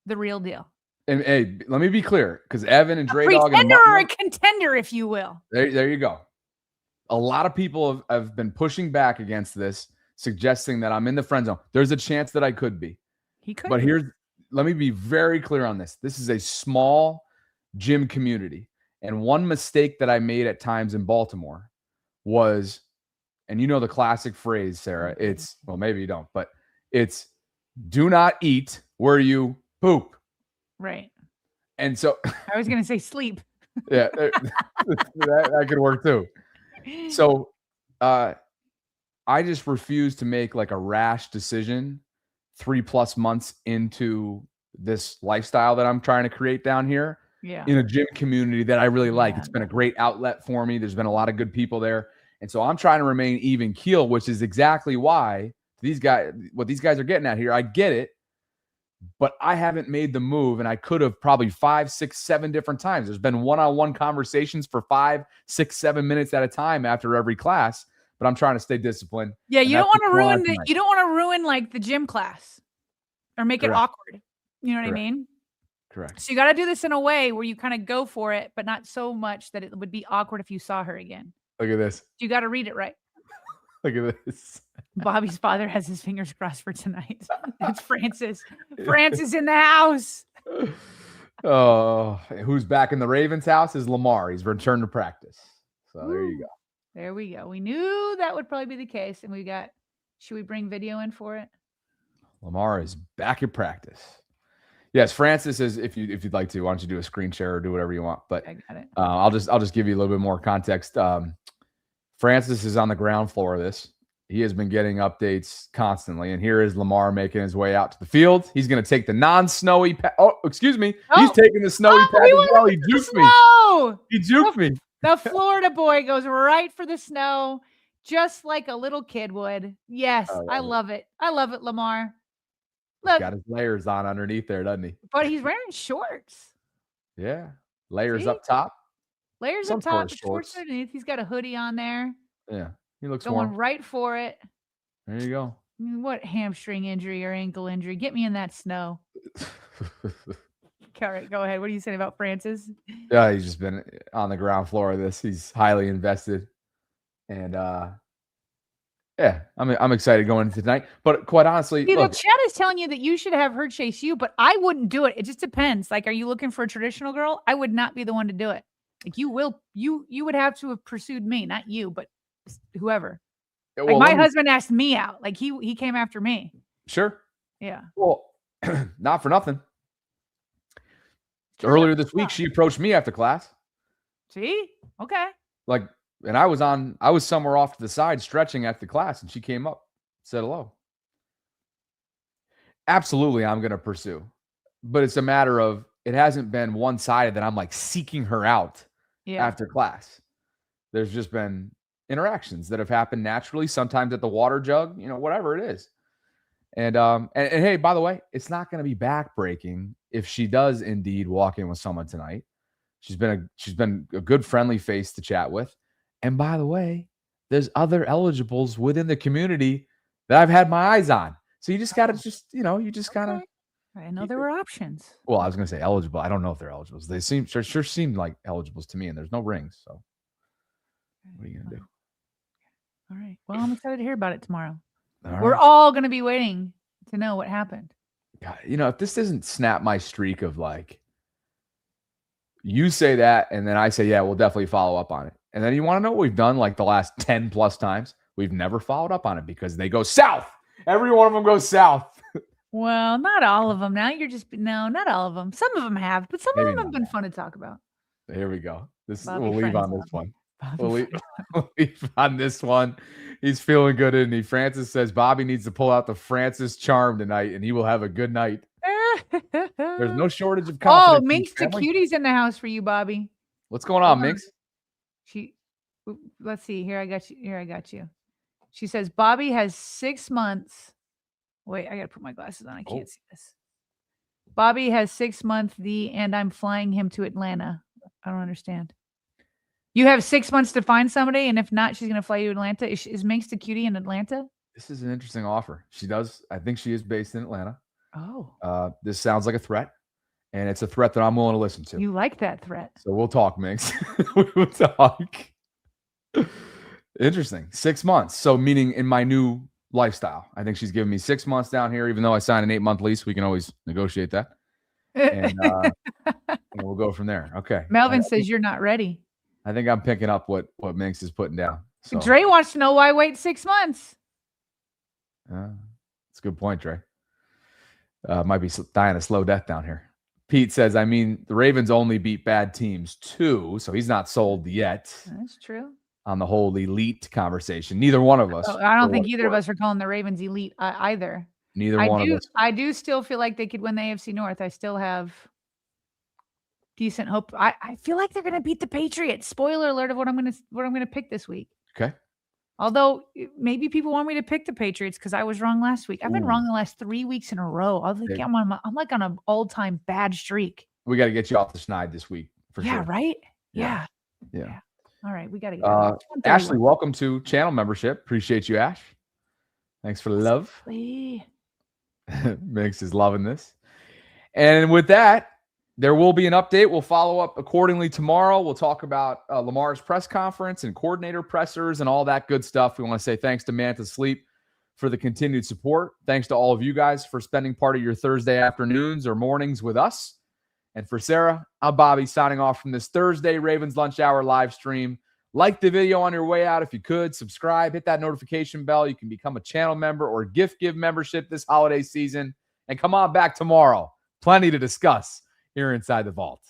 the real deal. And hey, let me be clear, because Evan and Dre a Dog pretender or a contender, if you will. There you go. A lot of people have been pushing back against this, suggesting that I'm in the friend zone. There's a chance that I could be. He could. But let me be very clear on this. This is a small gym community. And one mistake that I made at times in Baltimore was, and you know the classic phrase, Sarah, it's, well, maybe you don't, but it's do not eat where you poop. Right. And so I was going to say sleep. Yeah, that could work too. So I just refuse to make like a rash decision 3+ months into this lifestyle that I'm trying to create down here in a gym community that I really like. It's been a great outlet for me. There's been a lot of good people there. And so I'm trying to remain even keel, which is exactly why what these guys are getting at here, I get it, but I haven't made the move, and I could have probably 5, 6, 7 different times. There's been one-on-one conversations for 5, 6, 7 minutes at a time after every class, but I'm trying to stay disciplined. Yeah, you don't want to ruin like the gym class or make it awkward. You know what I mean? Correct. So you got to do this in a way where you kind of go for it, but not so much that it would be awkward if you saw her again. Look at this. You got to read it right. Look at this. Bobby's father has his fingers crossed for tonight. It's Francis. Francis in the house. Oh, who's back in the Ravens' house is Lamar. He's returned to practice. So there you go. There we go. We knew that would probably be the case. And should we bring video in for it? Lamar is back at practice. Yes, Francis is, if you'd like to, why don't you do a screen share or do whatever you want. But I got it. I'll just give you a little bit more context. Francis is on the ground floor of this. He has been getting updates constantly. And here is Lamar making his way out to the field. He's going to take the non-snowy excuse me. He's taking the snowy path as well. He juked me. He juked me. The Florida boy goes right for the snow, just like a little kid would. Yes, I love it. I love it, Lamar. Look, He's got his layers on underneath there, doesn't he? But he's wearing shorts. Yeah. Layers up top. Layers up top, shorts underneath. He's got a hoodie on there. Yeah. He looks going warm. right for it. There you go. What hamstring injury or ankle injury? Get me in that snow. All right, go ahead. What are you saying about Francis? Yeah, he's just been on the ground floor of this. He's highly invested. And yeah, I'm excited going into tonight. But quite honestly, look, Chad is telling you that you should have her chase you, but I wouldn't do it. It just depends. Like, are you looking for a traditional girl? I would not be the one to do it. Like you would have to have pursued me, not you, but whoever. Yeah, well, like my husband asked me out. Like he came after me. Sure. Yeah. Well, not for nothing. Earlier this week, she approached me after class. See? Okay. Like, and I was somewhere off to the side stretching after class, and she came up. said hello. Absolutely, I'm going to pursue. But it's a matter of, it hasn't been one-sided that I'm like seeking her out after class. There's just been interactions that have happened naturally, sometimes at the water jug, whatever it is. And hey, by the way, it's not going to be backbreaking if she does indeed walk in with someone tonight. She's been a good friendly face to chat with. And by the way, there's other eligibles within the community that I've had my eyes on. So you just got to I know there were options. Well, I was going to say eligible. I don't know if they're eligibles. They sure seem like eligibles to me, and there's no rings. So what are you going to do? All right. Well, I'm excited to hear about it tomorrow. All We're right. all going to be waiting to know what happened. God, if this doesn't snap my streak of like, you say that, and then I say, yeah, we'll definitely follow up on it. And then you want to know what we've done like the last 10 plus times? We've never followed up on it because they go south. Every one of them goes south. Well, not all of them. Now no, not all of them. Some of them have, but some Maybe of them have not. been fun to talk about. Here we go. Bobby We'll leave friends on this Bobby. one. We'll leave on this one. He's feeling good, isn't he? Francis says Bobby needs to pull out the Francis charm tonight, and he will have a good night. There's no shortage of confidence. Oh, Minx the Cutie's in the house for you, Bobby. What's going on, Minx? Let's see. Here I got you. She says Bobby has 6 months. Wait, I gotta put my glasses on. I can't see this. Bobby has 6 months, and I'm flying him to Atlanta. I don't understand. You have 6 months to find somebody, and if not, she's gonna fly you to Atlanta. Is Minx the Cutie in Atlanta? This is an interesting offer. I think she is based in Atlanta. Oh. This sounds like a threat, and it's a threat that I'm willing to listen to. You like that threat. So we'll talk, Minx. We will talk. Interesting. 6 months. So meaning in my new lifestyle. I think she's giving me 6 months down here, even though I signed an 8-month lease. We can always negotiate that. And we'll go from there. Okay. Melvin says you're not ready. I think I'm picking up what Minx is putting down. So Dre wants to know why wait 6 months. that's a good point, Dre. Might be dying a slow death down here. Pete says, the Ravens only beat bad teams too, so he's not sold yet. That's true. On the whole elite conversation. Neither one of us. I don't think either of us are calling the Ravens elite either. Neither one of us. I do still feel like they could win the AFC North. I still have decent hope. I feel like they're going to beat the Patriots. Spoiler alert of what I'm going to pick this week. Okay. Although maybe people want me to pick the Patriots because I was wrong last week. I've been wrong the last 3 weeks in a row. I'm like on an all-time bad streak. We got to get you off the schneid this week for sure. Yeah, right? Yeah. All right, we got to go. Ashley, welcome to channel membership. Appreciate you, Ash. Thanks for the love. Minx is loving this. And with that, there will be an update. We'll follow up accordingly tomorrow. We'll talk about Lamar's press conference and coordinator pressers and all that good stuff. We want to say thanks to Mantis Sleep for the continued support. Thanks to all of you guys for spending part of your Thursday afternoons or mornings with us. And for Sarah, I'm Bobby signing off from this Thursday Ravens Lunch Hour live stream. Like the video on your way out if you could. Subscribe, hit that notification bell. You can become a channel member or gift give membership this holiday season. And come on back tomorrow. Plenty to discuss here inside the vault.